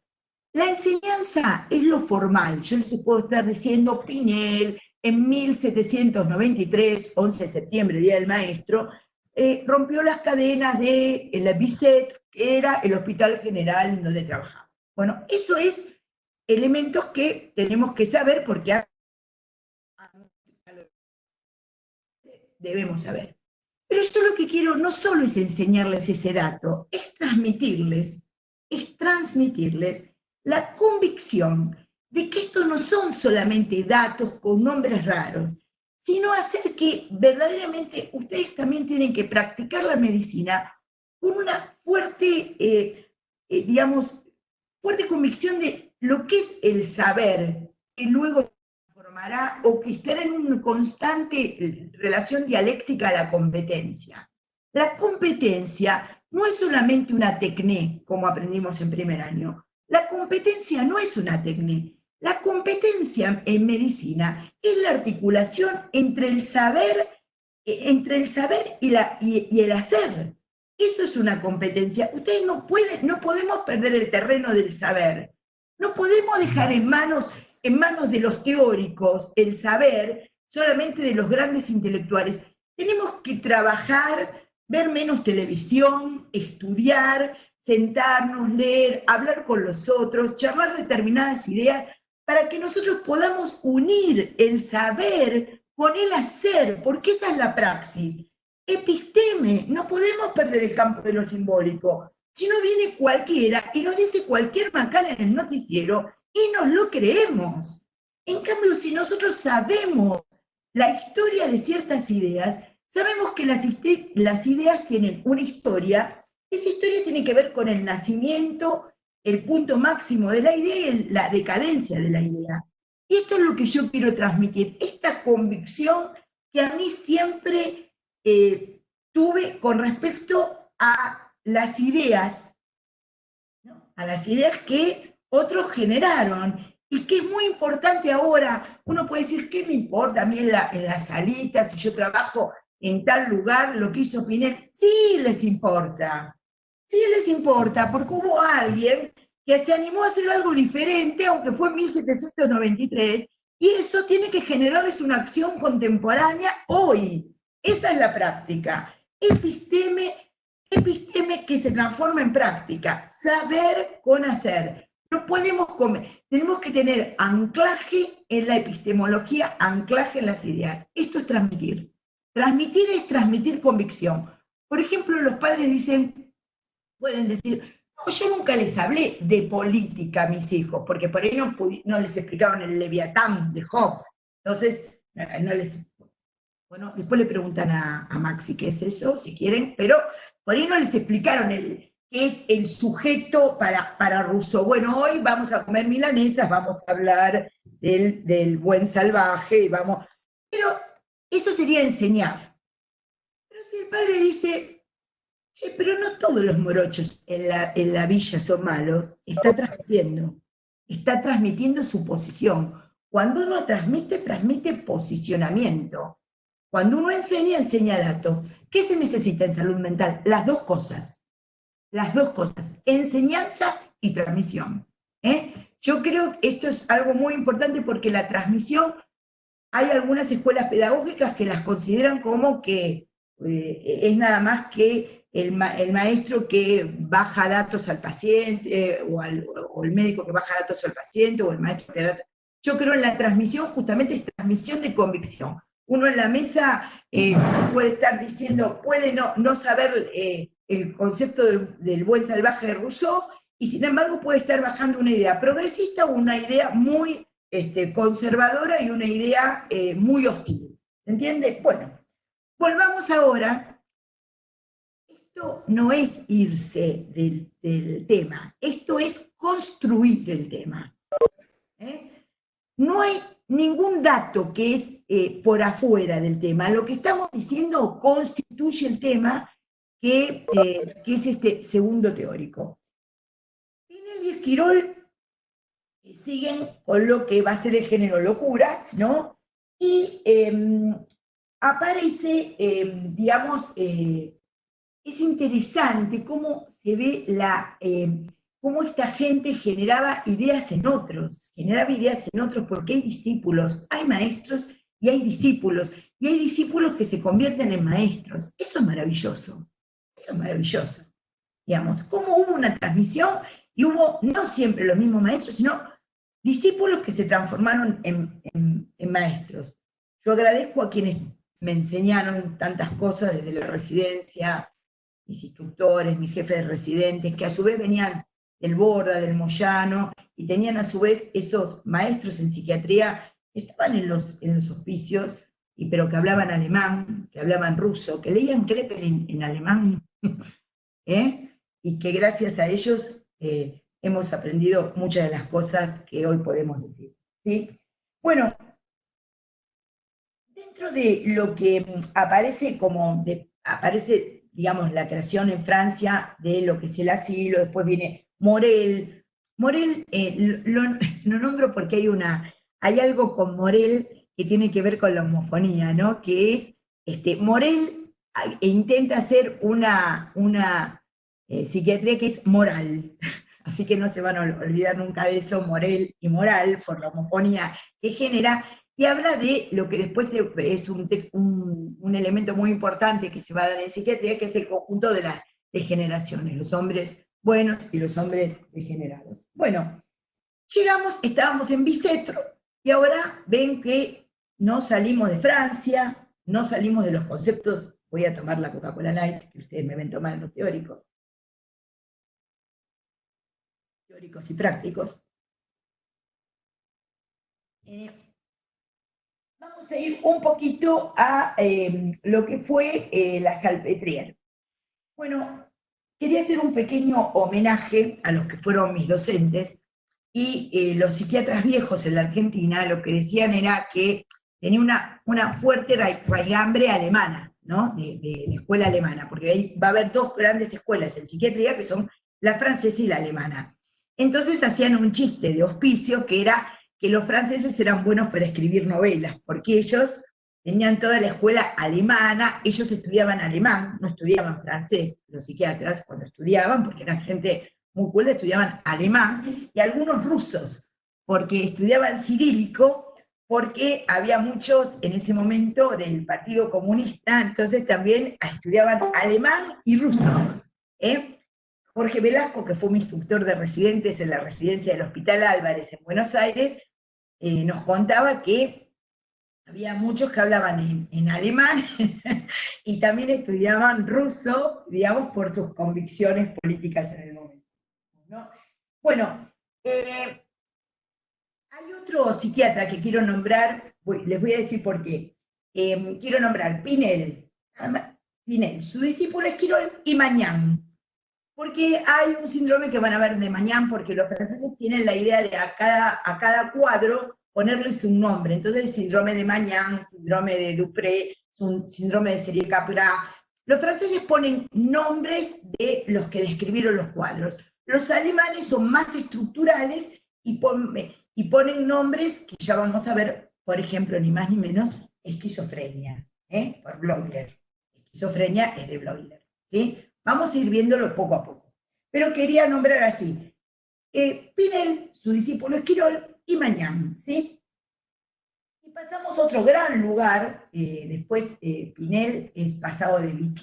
La enseñanza es lo formal. Yo les puedo estar diciendo, Pinel, en 1793, 11 de septiembre, Día del Maestro, rompió las cadenas de la Bisset, que era el hospital general en donde trabajaba. Bueno, eso es elementos que tenemos que saber porque debemos saber. Pero yo lo que quiero no solo es enseñarles ese dato, es transmitirles la convicción de que estos no son solamente datos con nombres raros, sino hacer que verdaderamente ustedes también tienen que practicar la medicina con una fuerte, fuerte convicción de lo que es el saber, que luego formará o que estará en una constante relación dialéctica a la competencia. La competencia no es solamente una tecné, como aprendimos en primer año. La competencia no es una tecné. La competencia en medicina es la articulación entre el saber y el hacer. Eso es una competencia. Ustedes no podemos perder el terreno del saber. No podemos dejar en manos de los teóricos el saber solamente de los grandes intelectuales. Tenemos que trabajar, ver menos televisión, estudiar, sentarnos, leer, hablar con los otros, charlar determinadas ideas para que nosotros podamos unir el saber con el hacer, porque esa es la praxis. Episteme, no podemos perder el campo de lo simbólico. Si no viene cualquiera y nos dice cualquier macana en el noticiero y nos lo creemos. En cambio, si nosotros sabemos la historia de ciertas ideas, sabemos que las ideas tienen una historia, esa historia tiene que ver con el nacimiento, el punto máximo de la idea y la decadencia de la idea. Y esto es lo que yo quiero transmitir, esta convicción que a mí siempre tuve con respecto a las ideas, ¿no? A las ideas que otros generaron, y que es muy importante ahora. Uno puede decir, ¿qué me importa a mí en la salita, si yo trabajo en tal lugar, lo que hizo Pinel? Sí les importa, porque hubo alguien que se animó a hacer algo diferente, aunque fue en 1793, y eso tiene que generarles una acción contemporánea hoy. Esa es la práctica. Episteme que se transforma en práctica. Saber con hacer. No podemos comer, tenemos que tener anclaje en la epistemología, anclaje en las ideas. Esto es transmitir. Transmitir es transmitir convicción. Por ejemplo, los padres pueden decir, no, yo nunca les hablé de política a mis hijos, porque por ahí no les explicaron el Leviatán de Hobbes. Entonces, no les... Bueno, después le preguntan a Maxi qué es eso, si quieren, pero por ahí no les explicaron qué es el sujeto para Rousseau. Bueno, hoy vamos a comer milanesas, vamos a hablar del buen salvaje, pero eso sería enseñar. Pero si el padre dice, che, pero no todos los morochos en la villa son malos, está transmitiendo su posición. Cuando uno transmite posicionamiento. Cuando uno enseña datos. ¿Qué se necesita en salud mental? Las dos cosas, enseñanza y transmisión. Yo creo que esto es algo muy importante porque la transmisión, hay algunas escuelas pedagógicas que las consideran como que es nada más que el maestro que baja datos al paciente, o el médico que baja datos al paciente, o el maestro que da... Yo creo en la transmisión, justamente es transmisión de convicción. Uno en la mesa puede estar diciendo, puede no saber el concepto del buen salvaje de Rousseau, y sin embargo puede estar bajando una idea progresista o una idea muy conservadora y una idea muy hostil. ¿Se entiende? Bueno, volvamos ahora. Esto no es irse del tema, esto es construir el tema. No hay ningún dato que es por afuera del tema. Lo que estamos diciendo constituye el tema que es este segundo teórico. Pinel y Esquirol siguen con lo que va a ser el género locura, ¿no? Y aparece, digamos, es interesante cómo se ve cómo esta gente generaba ideas en otros, porque hay discípulos, hay maestros y hay discípulos que se convierten en maestros. Eso es maravilloso, digamos, cómo hubo una transmisión y hubo no siempre los mismos maestros, sino discípulos que se transformaron en maestros. Yo agradezco a quienes me enseñaron tantas cosas desde la residencia, mis instructores, mis jefes de residentes, que a su vez venían del Borda, del Moyano, y tenían a su vez esos maestros en psiquiatría que estaban en los hospicios, pero que hablaban alemán, que hablaban ruso, que leían Krepelin en alemán, y que gracias a ellos hemos aprendido muchas de las cosas que hoy podemos decir. ¿Sí? Bueno, dentro de lo que aparece digamos, la creación en Francia de lo que es el asilo, después viene Morel. Morel lo nombro porque hay algo con Morel que tiene que ver con la homofonía, ¿no? Que es, Morel intenta hacer una psiquiatría que es moral, así que no se van a olvidar nunca de eso, Morel y moral, por la homofonía que genera, y habla de lo que después es un elemento muy importante que se va a dar en psiquiatría, que es el conjunto de las degeneraciones, los hombres buenos y los hombres degenerados. Bueno, estábamos en Bicêtre, y ahora ven que no salimos de Francia, no salimos de los conceptos, voy a tomar la Coca-Cola Light, que ustedes me ven tomar en los teóricos y prácticos. Vamos a ir un poquito a lo que fue la Salpêtrière. Bueno, quería hacer un pequeño homenaje a los que fueron mis docentes, y los psiquiatras viejos en la Argentina lo que decían era que tenía una fuerte raigambre alemana, ¿no? De la escuela alemana, porque ahí va a haber dos grandes escuelas en psiquiatría, que son la francesa y la alemana. Entonces hacían un chiste de hospicio, que era que los franceses eran buenos para escribir novelas, porque ellos tenían toda la escuela alemana, ellos estudiaban alemán, no estudiaban francés, los psiquiatras cuando estudiaban, porque eran gente muy culta, estudiaban alemán, y algunos rusos, porque estudiaban cirílico, porque había muchos en ese momento del Partido Comunista, entonces también estudiaban alemán y ruso, Jorge Velasco, que fue mi instructor de residentes en la residencia del Hospital Álvarez en Buenos Aires, nos contaba que había muchos que hablaban en alemán y también estudiaban ruso, digamos, por sus convicciones políticas en el momento, ¿no? Bueno, hay otro psiquiatra que quiero nombrar, les voy a decir por qué. Quiero nombrar Pinel, su discípulo Esquirol y Mañán. Porque hay un síndrome que van a ver de Mañán, porque los franceses tienen la idea de a cada cuadro ponerles un nombre. Entonces, el síndrome de Mañán, síndrome de Dupré, síndrome de Serie-Capra. Los franceses ponen nombres de los que describieron los cuadros. Los alemanes son más estructurales y ponen nombres que ya vamos a ver, por ejemplo, ni más ni menos, esquizofrenia, por Bleuler. Esquizofrenia es de Bleuler, ¿sí? Vamos a ir viéndolo poco a poco. Pero quería nombrar así. Pinel, su discípulo Esquirol y Mañán, ¿sí? Y pasamos a otro gran lugar. Después Pinel es pasado del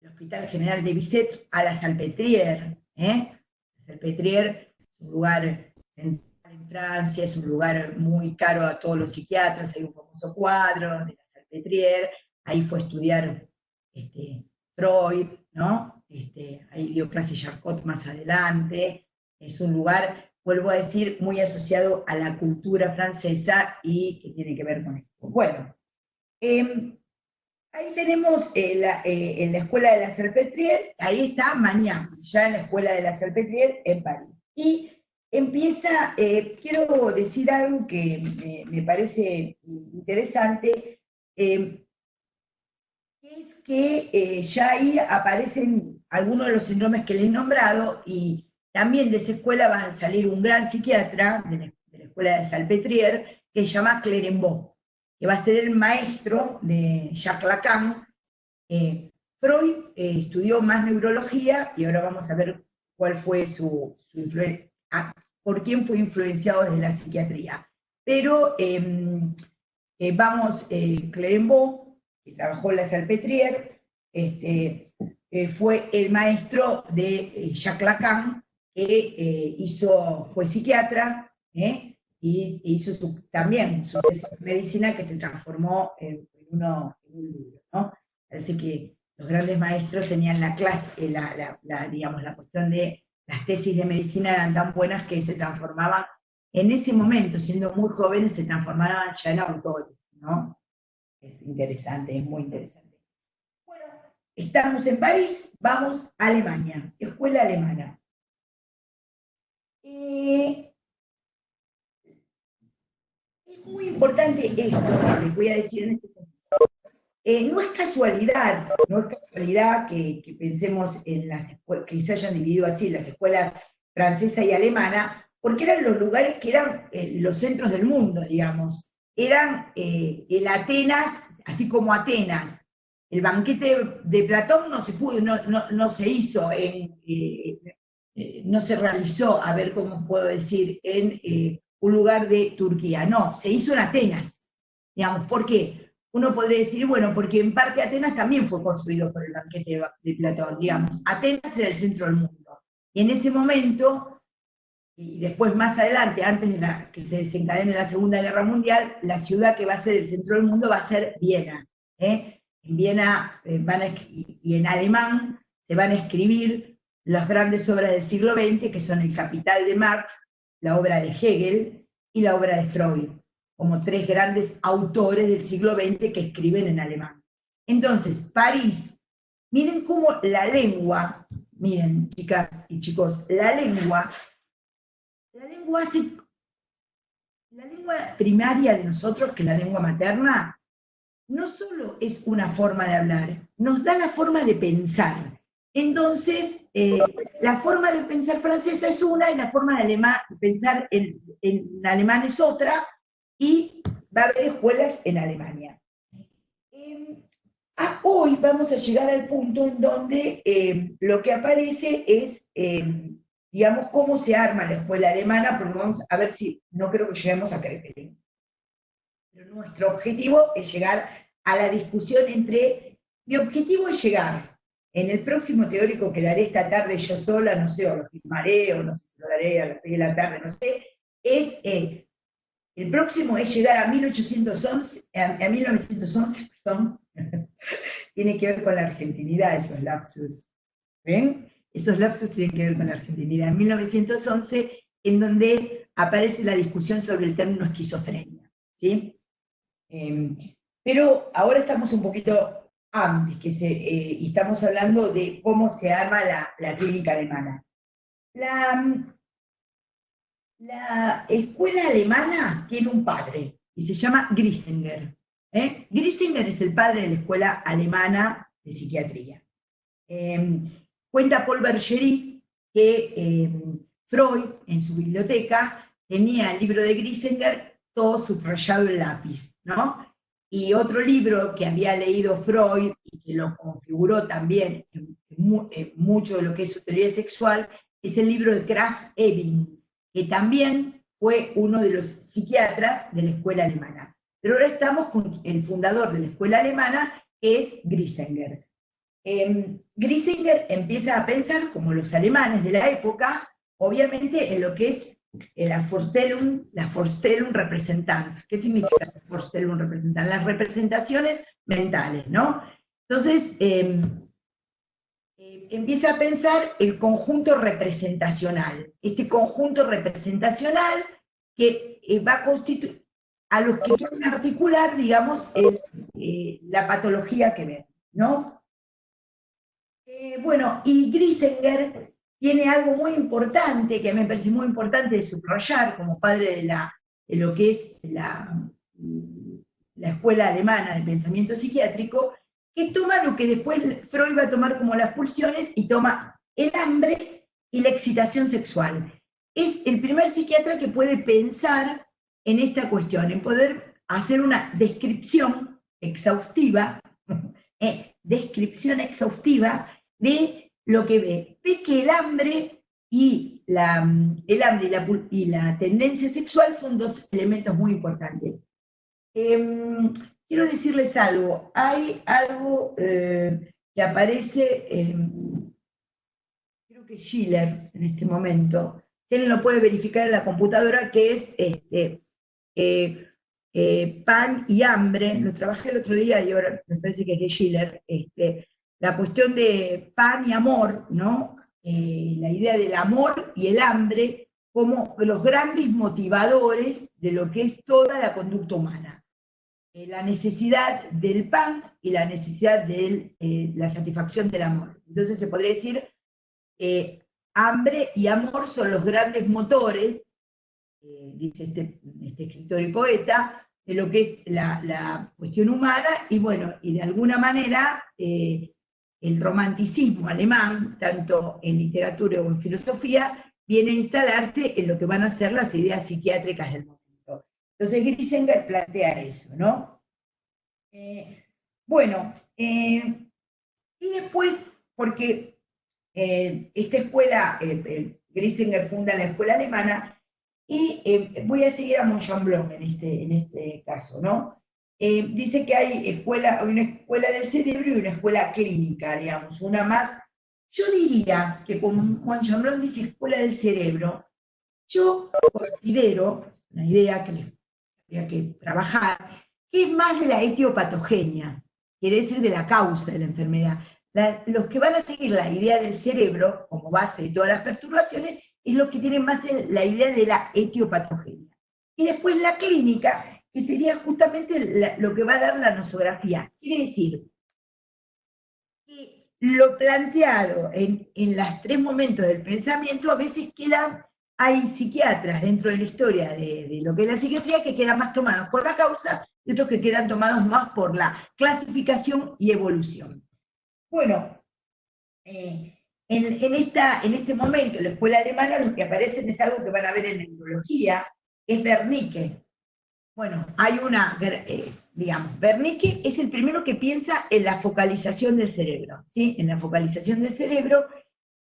Hospital General de Bizet a la Salpêtrière. La Salpêtrière es un lugar central en Francia, es un lugar muy caro a todos los psiquiatras. Hay un famoso cuadro de la Salpêtrière. Ahí fue a estudiar Freud, ¿no? Ahí dio clase Charcot más adelante. Es un lugar, vuelvo a decir, muy asociado a la cultura francesa y que tiene que ver con esto. Bueno, ahí tenemos en la escuela de la Salpêtrière, ahí está Mañán, ya en la escuela de la Salpêtrière en París. Y empieza, quiero decir algo que me parece interesante, es que ya ahí aparecen algunos de los síndromes que les he nombrado, y también de esa escuela va a salir un gran psiquiatra de la escuela de Salpêtrière, que se llama Clérambault, que va a ser el maestro de Jacques Lacan. Freud estudió más neurología, y ahora vamos a ver cuál fue su influencia, por quién fue influenciado desde la psiquiatría. Pero Clérambault, que trabajó en la Salpêtrière, fue el maestro de Jacques Lacan, que fue psiquiatra, y hizo también su tesis de medicina, que se transformó en un libro, ¿no? Parece que los grandes maestros tenían la clase, digamos, la cuestión de las tesis de medicina eran tan buenas que se transformaban, en ese momento, siendo muy jóvenes, se transformaban ya en autores, ¿no? Es interesante, es muy interesante. Bueno, estamos en París, vamos a Alemania, escuela alemana. Es muy importante esto que les voy a decir en este sentido. No es casualidad que pensemos en las escuelas, que se hayan dividido así, las escuelas francesa y alemana, porque eran los lugares que eran los centros del mundo, digamos. Eran el Atenas, así como Atenas. El banquete de Platón no se hizo, no se realizó, a ver cómo puedo decir, en un lugar de Turquía. No, se hizo en Atenas. Digamos, ¿por qué? Uno podría decir, bueno, porque en parte Atenas también fue construido por el banquete de Platón, digamos. Atenas era el centro del mundo. Y en ese momento, y después más adelante, antes de que se desencadene la Segunda Guerra Mundial, la ciudad que va a ser el centro del mundo va a ser Viena. En Viena y en alemán se van a escribir las grandes obras del siglo XX, que son El Capital de Marx, la obra de Hegel y la obra de Freud, como tres grandes autores del siglo XX que escriben en alemán. Entonces, París, miren cómo la lengua, miren, chicas y chicos, la lengua primaria de nosotros, que es la lengua materna, no solo es una forma de hablar, nos da la forma de pensar. Entonces, la forma de pensar francesa es una, y la forma de pensar en alemán es otra, y va a haber escuelas en Alemania. Hoy vamos a llegar al punto en donde lo que aparece es, digamos, cómo se arma la escuela alemana, porque vamos a ver si, no creo que lleguemos a Krepelin. Pero nuestro objetivo es llegar a la discusión mi objetivo es llegar en el próximo teórico que daré esta tarde yo sola, no sé, o lo firmaré, o no sé si lo daré a las 6 de la tarde, no sé, el próximo es llegar a 1811, a 1911, perdón, tiene que ver con la argentinidad, esos lapsus, ¿ven? Esos lapsus tienen que ver con la argentinidad. En 1911, en donde aparece la discusión sobre el término esquizofrenia, ¿sí? Pero ahora estamos un poquito antes, y estamos hablando de cómo se arma la clínica alemana. La escuela alemana tiene un padre, y se llama Griesinger. Griesinger es el padre de la escuela alemana de psiquiatría. Cuenta Paul Bergerie que Freud, en su biblioteca, tenía el libro de Griesinger todo subrayado en lápiz, ¿no? Y otro libro que había leído Freud, y que lo configuró también en mucho de lo que es su teoría sexual, es el libro de Krafft-Ebing, que también fue uno de los psiquiatras de la escuela alemana. Pero ahora estamos con el fundador de la escuela alemana, que es Griesinger. Griesinger empieza a pensar, como los alemanes de la época, obviamente en lo que es la Vorstellung Repräsentanz. ¿Qué significa la Vorstellung Repräsentanz? Las representaciones mentales, ¿no? Entonces, empieza a pensar el conjunto representacional. Este conjunto representacional que va a constituir, a los que quieren articular, digamos, la patología que ven, ¿no? Bueno, y Griesinger tiene algo muy importante, que me parece muy importante de subrayar como padre de lo que es la escuela alemana de pensamiento psiquiátrico, que toma lo que después Freud va a tomar como las pulsiones, y toma el hambre y la excitación sexual. Es el primer psiquiatra que puede pensar en esta cuestión, en poder hacer una descripción exhaustiva, de lo que ve. Ve que el hambre y la tendencia sexual son dos elementos muy importantes. Quiero decirles algo. Hay algo que aparece, creo que Schiller en este momento, si alguien lo puede verificar en la computadora, que es Pan y hambre. Lo trabajé el otro día y ahora me parece que es de Schiller. La cuestión de pan y amor, ¿no? La idea del amor y el hambre como los grandes motivadores de lo que es toda la conducta humana. La necesidad del pan y la necesidad de la satisfacción del amor. Entonces se podría decir, hambre y amor son los grandes motores, dice este escritor y poeta, de lo que es la cuestión humana, y bueno, y de alguna manera el romanticismo alemán, tanto en literatura o en filosofía, viene a instalarse en lo que van a ser las ideas psiquiátricas del momento. Entonces Griesinger plantea eso, ¿no? Bueno, y después, porque esta escuela, Griesinger funda la escuela alemana, y voy a seguir a Monchambon en este caso, ¿no? Dice que hay una escuela del cerebro y una escuela clínica, digamos, una más. Yo diría que como Monchambon dice escuela del cerebro, yo considero, una idea que les habría que trabajar, que es más de la etiopatogenia, quiere decir de la causa de la enfermedad. Los que van a seguir la idea del cerebro como base de todas las perturbaciones es los que tienen más la idea de la etiopatogenia. Y después la clínica, que sería justamente lo que va a dar la nosografía. Quiere decir que lo planteado en los tres momentos del pensamiento a veces hay psiquiatras dentro de la historia de lo que es la psiquiatría que quedan más tomados por la causa y otros que quedan tomados más por la clasificación y evolución. Bueno, en este momento, en la escuela alemana, lo que aparecen es algo que van a ver en neurología, es Wernicke. Bueno, hay digamos, Wernicke es el primero que piensa en la focalización del cerebro, ¿sí? En la focalización del cerebro,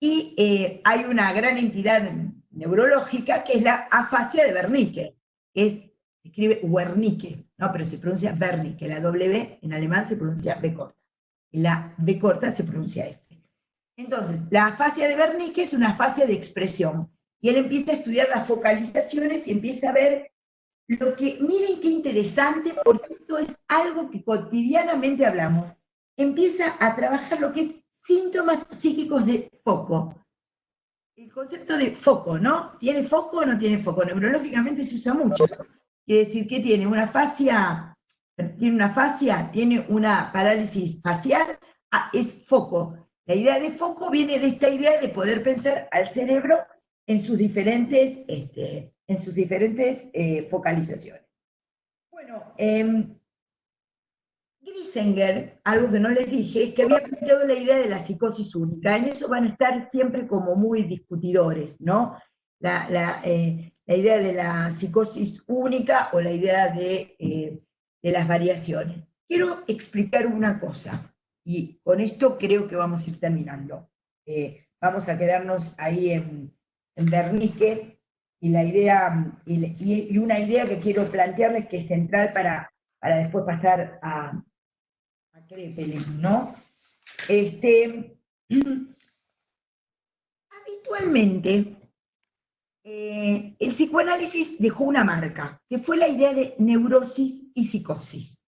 y hay una gran entidad neurológica que es la afasia de Wernicke, se escribe Wernicke, ¿no? Pero se pronuncia Wernicke, la W en alemán se pronuncia B corta, y la B corta se pronuncia F. Entonces, la afasia de Wernicke es una afasia de expresión, y él empieza a estudiar las focalizaciones y empieza a ver lo que, miren qué interesante, porque esto es algo que cotidianamente hablamos, empieza a trabajar lo que es síntomas psíquicos de foco. El concepto de foco, ¿no? ¿Tiene foco o no tiene foco? Neurológicamente se usa mucho. Quiere decir que tiene una fascia, tiene una parálisis facial, es foco. La idea de foco viene de esta idea de poder pensar al cerebro en sus diferentes, focalizaciones. Bueno, Griesinger, algo que no les dije, es que había planteado la idea de la psicosis única. En eso van a estar siempre como muy discutidores, ¿no? La idea de la psicosis única o la idea de las variaciones. Quiero explicar una cosa, y con esto creo que vamos a ir terminando. Vamos a quedarnos ahí en Wernicke, y la idea, y una idea que quiero plantearles que es central para después pasar a Kraepelin, ¿no? Habitualmente, el psicoanálisis dejó una marca, que fue la idea de neurosis y psicosis.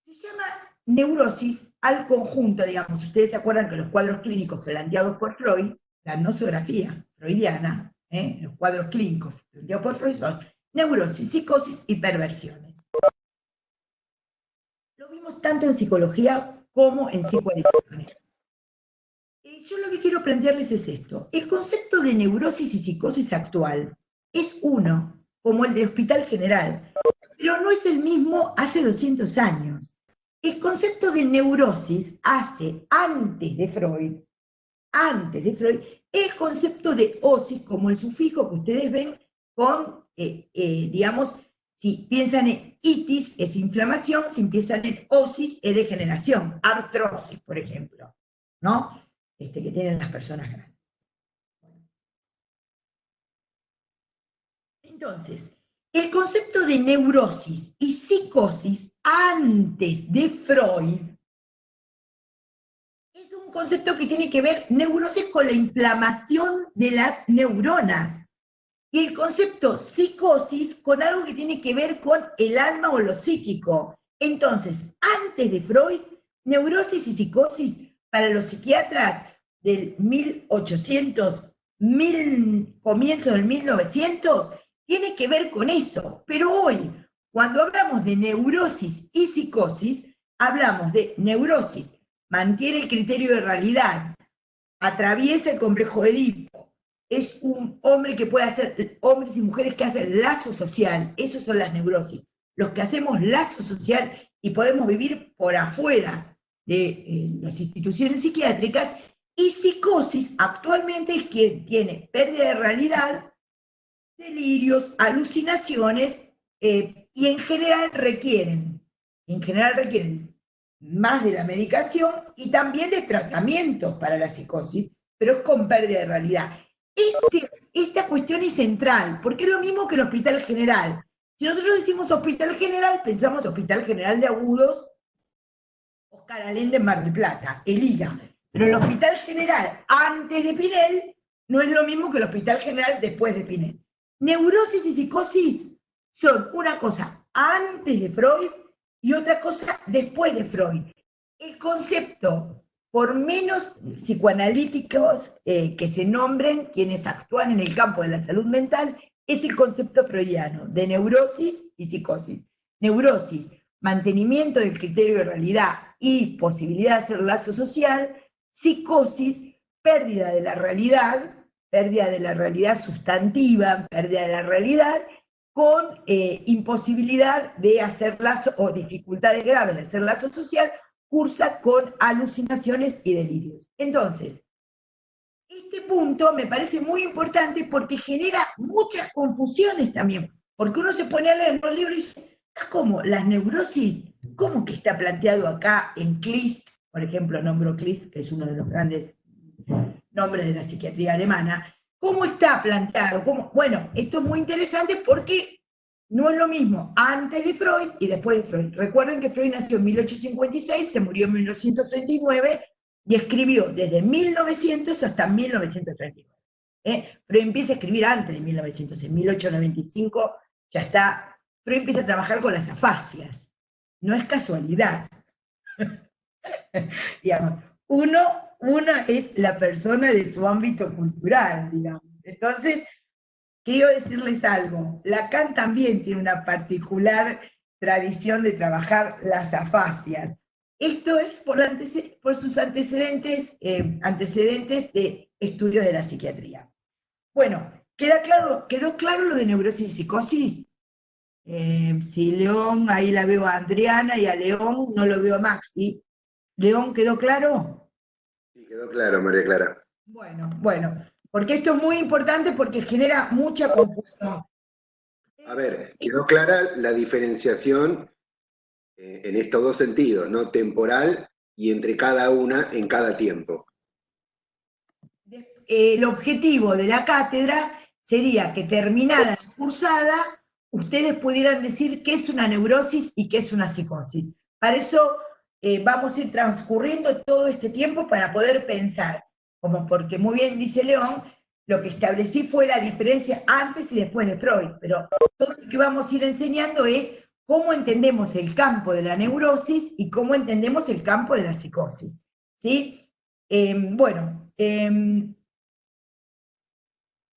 Se llama neurosis al conjunto, digamos, ustedes se acuerdan que los cuadros clínicos planteados por Freud, la nosografía freudiana, los cuadros clínicos planteados por Freud son neurosis, psicosis y perversiones. Lo vimos tanto en psicología como en psicoadicciones. Yo lo que quiero plantearles es esto. El concepto de neurosis y psicosis actual es uno, como el de Hospital General, pero no es el mismo hace 200 años. El concepto de neurosis hace, antes de Freud, el concepto de osis, como el sufijo que ustedes ven con, digamos, si piensan en itis es inflamación, si piensan en osis es degeneración, artrosis, por ejemplo, ¿no? Que tienen las personas grandes. Entonces, el concepto de neurosis y psicosis antes de Freud es un concepto que tiene que ver neurosis con la inflamación de las neuronas, y el concepto psicosis con algo que tiene que ver con el alma o lo psíquico. Entonces, antes de Freud, neurosis y psicosis para los psiquiatras del 1800, comienzo del 1900, tiene que ver con eso. Pero hoy, cuando hablamos de neurosis y psicosis, hablamos de neurosis, mantiene el criterio de realidad, atraviesa el complejo de Edipo, es un hombre que puede hacer, hombres y mujeres que hacen lazo social, esos son las neurosis, los que hacemos lazo social y podemos vivir por afuera de las instituciones psiquiátricas. Y psicosis actualmente es quien tiene pérdida de realidad, delirios, alucinaciones, y en general requieren más de la medicación y también de tratamientos para la psicosis, pero es con pérdida de realidad. Esta cuestión es central, porque es lo mismo que el Hospital General. Si nosotros decimos Hospital General, pensamos Hospital General de Agudos, Oscar Allende en Mar del Plata, el IGA. Pero el Hospital General antes de Pinel no es lo mismo que el Hospital General después de Pinel. Neurosis y psicosis son una cosa antes de Freud y otra cosa después de Freud. El concepto, por menos psicoanalíticos que se nombren, quienes actúan en el campo de la salud mental, es el concepto freudiano de neurosis y psicosis. Neurosis, mantenimiento del criterio de realidad y posibilidad de hacer lazo social. Psicosis, pérdida de la realidad sustantiva, pérdida de la realidad, con imposibilidad de hacer lazo, o dificultades graves de hacer lazo social, cursa con alucinaciones y delirios. Entonces, este punto me parece muy importante porque genera muchas confusiones también, porque uno se pone a leer los libros y dice, ¿cómo? Las neurosis, ¿cómo que está planteado acá en Kleist? Por ejemplo, nombro Kleist, que es uno de los grandes nombres de la psiquiatría alemana. ¿Cómo está planteado? Bueno, esto es muy interesante porque no es lo mismo antes de Freud y después de Freud. Recuerden que Freud nació en 1856, se murió en 1939, y escribió desde 1900 hasta 1939. Freud empieza a escribir antes de 1900, en 1895 ya está, Freud empieza a trabajar con las afasias, no es casualidad. Digamos, uno es la persona de su ámbito cultural, digamos. Entonces, quiero decirles algo, Lacan también tiene una particular tradición de trabajar las afasias. Esto es por sus antecedentes de estudios de la psiquiatría. Bueno, ¿quedó claro lo de neurosis y psicosis? Si León, ahí la veo a Adriana, y a León no lo veo a Maxi. ¿León quedó claro? Sí, quedó claro, María Clara. Bueno, porque esto es muy importante porque genera mucha confusión. A ver, quedó clara la diferenciación en estos dos sentidos, ¿no? Temporal y entre cada una en cada tiempo. El objetivo de la cátedra sería que terminada la cursada, ustedes pudieran decir qué es una neurosis y qué es una psicosis. Para eso vamos a ir transcurriendo todo este tiempo para poder pensar, como porque muy bien dice León, lo que establecí fue la diferencia antes y después de Freud, pero todo lo que vamos a ir enseñando es cómo entendemos el campo de la neurosis y cómo entendemos el campo de la psicosis. ¿Sí?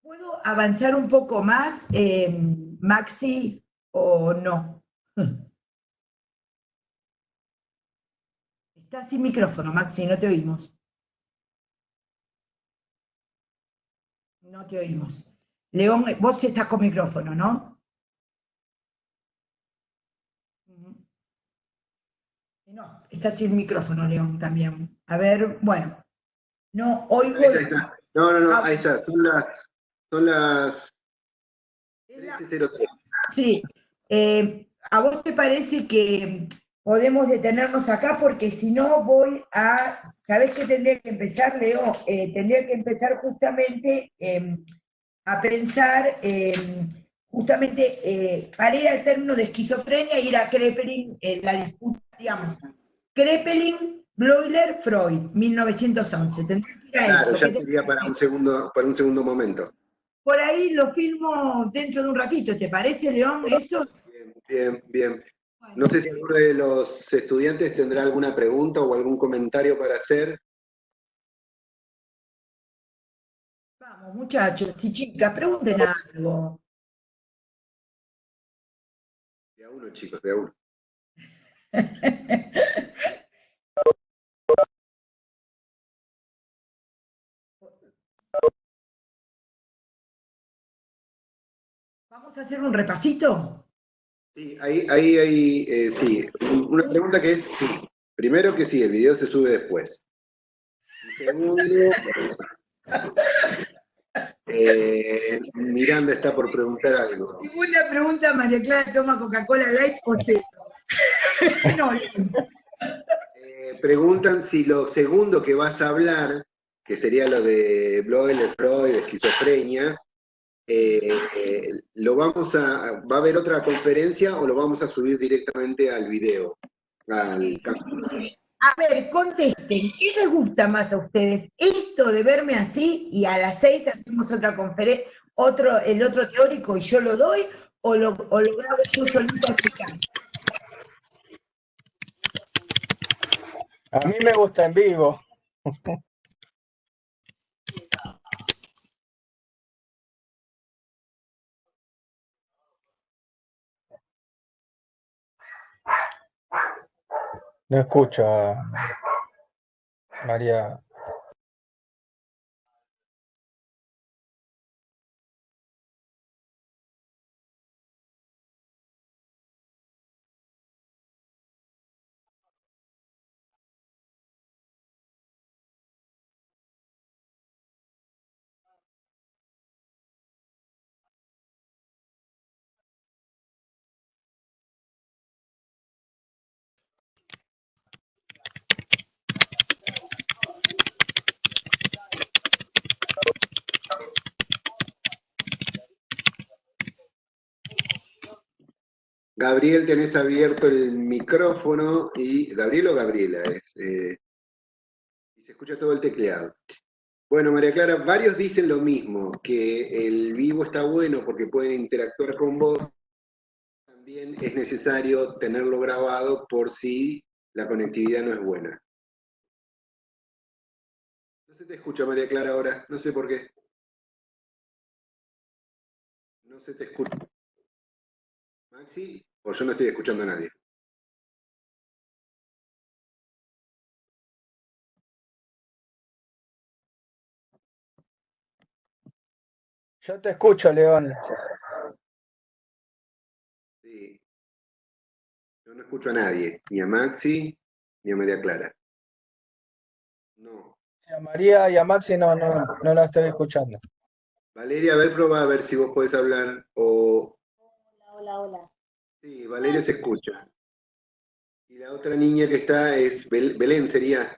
¿Puedo avanzar un poco más, Maxi, o no? Estás sin micrófono, Maxi, no te oímos. No te oímos. León, vos estás con micrófono, ¿no? No, estás sin micrófono, León, también. A ver, bueno. No, oigo... Ahí está. No, ahí está. Son las 13:03. Sí. ¿A vos te parece que podemos detenernos acá? Porque si no voy a... ¿Sabés qué tendría que empezar, Leo? Tendría que empezar justamente a pensar justamente para ir al término de esquizofrenia, ir a Kraepelin, la disputa, digamos, Kraepelin, Bloiler, Freud, 1911. Tendría que ir a Claro, eso. ya sería para un segundo momento. Por ahí lo filmo dentro de un ratito, ¿te parece, León, eso? Bien. No sé si alguno de los estudiantes tendrá alguna pregunta o algún comentario para hacer. Vamos, muchachos y chicas, pregunten algo. De a uno, chicos, de a uno. ¿Vamos a hacer un repasito? Sí, sí. Una pregunta que es, sí. Primero que sí, el video se sube después. Y segundo, Miranda está por preguntar algo. Segunda pregunta, María Clara, ¿toma Coca-Cola Light o cero? No, Preguntan si lo segundo que vas a hablar, que sería lo de Bloiler, Freud, esquizofrenia, ¿va a haber otra conferencia o lo vamos a subir directamente al video? a ver, contesten, ¿qué les gusta más a ustedes? ¿Esto de verme así y a las 6 hacemos otra conferencia, el otro teórico y yo lo doy, o lo grabo yo solita explicando? A mí me gusta en vivo. No escucho a María. Gabriel, tenés abierto el micrófono y... ¿Gabriel o Gabriela? Y se escucha todo el tecleado. Bueno, María Clara, varios dicen lo mismo, que el vivo está bueno porque pueden interactuar con vos. También es necesario tenerlo grabado por si la conectividad no es buena. No se te escucha, María Clara, ahora. No sé por qué. No se te escucha. Maxi, o yo no estoy escuchando a nadie. Yo te escucho, León. Sí. Yo no escucho a nadie, ni a Maxi, ni a María Clara. No. Sí, a María y a Maxi no la estoy escuchando. Valeria, a ver, prueba a ver si vos podés hablar. O... Hola. Sí, Valeria se escucha. Y la otra niña que está es Belén, sería.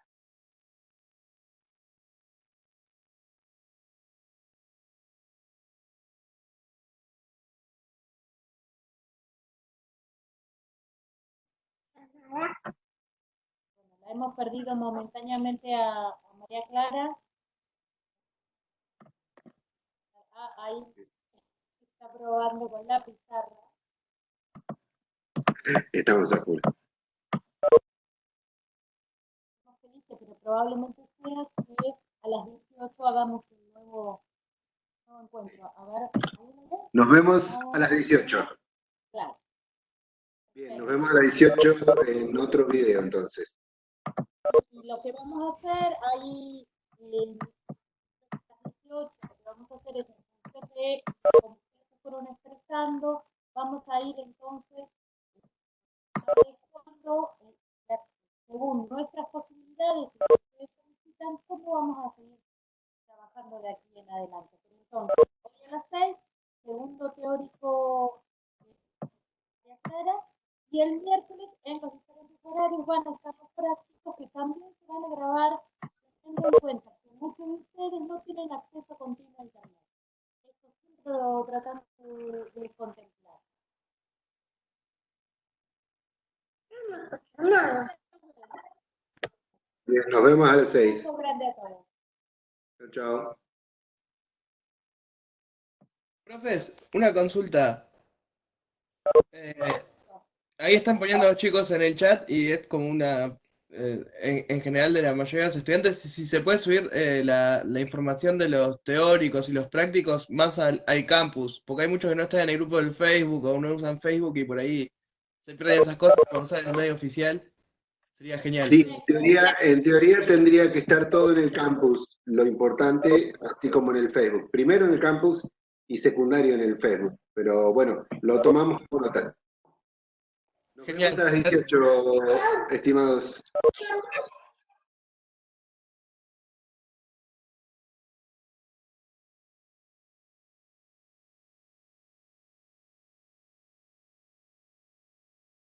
Bueno, la hemos perdido momentáneamente a María Clara. Ahí está probando con la pizarra. Estamos a full. Estamos felices, pero probablemente sea que a las 18 hagamos un nuevo encuentro. A ver, Nos vemos a las 18. Claro. Bien, nos vemos a las 18 en otro video entonces. Y lo que vamos a hacer ahí, las 18, lo que vamos a hacer es, en función de cómo ustedes se fueron expresando, vamos a ir entonces adecuando, según nuestras posibilidades, y lo que ustedes solicitan, cómo vamos a seguir trabajando de aquí en adelante. Pero entonces, hoy a las 6, segundo teórico de Clara, y el miércoles en los diferentes horarios van a estar los prácticos que también se van a grabar, teniendo en cuenta que muchos de ustedes no tienen acceso continuo a internet. Esto siempre lo tratamos de contemplar. Bien, nos vemos a las 6. Un beso grande a todos. Chao, chao. Profes, una consulta. Ahí están poniendo los chicos en el chat y es como una, en general de la mayoría de los estudiantes, si se puede subir la información de los teóricos y los prácticos más al campus, porque hay muchos que no están en el grupo del Facebook o no usan Facebook y por ahí se pierden esas cosas por usar el medio oficial. Sería genial. Sí, en teoría tendría que estar todo en el campus, lo importante, así como en el Facebook. Primero en el campus y secundario en el Facebook. Pero bueno, lo tomamos por nota. Nos Genial. vemos a las 18, estimados.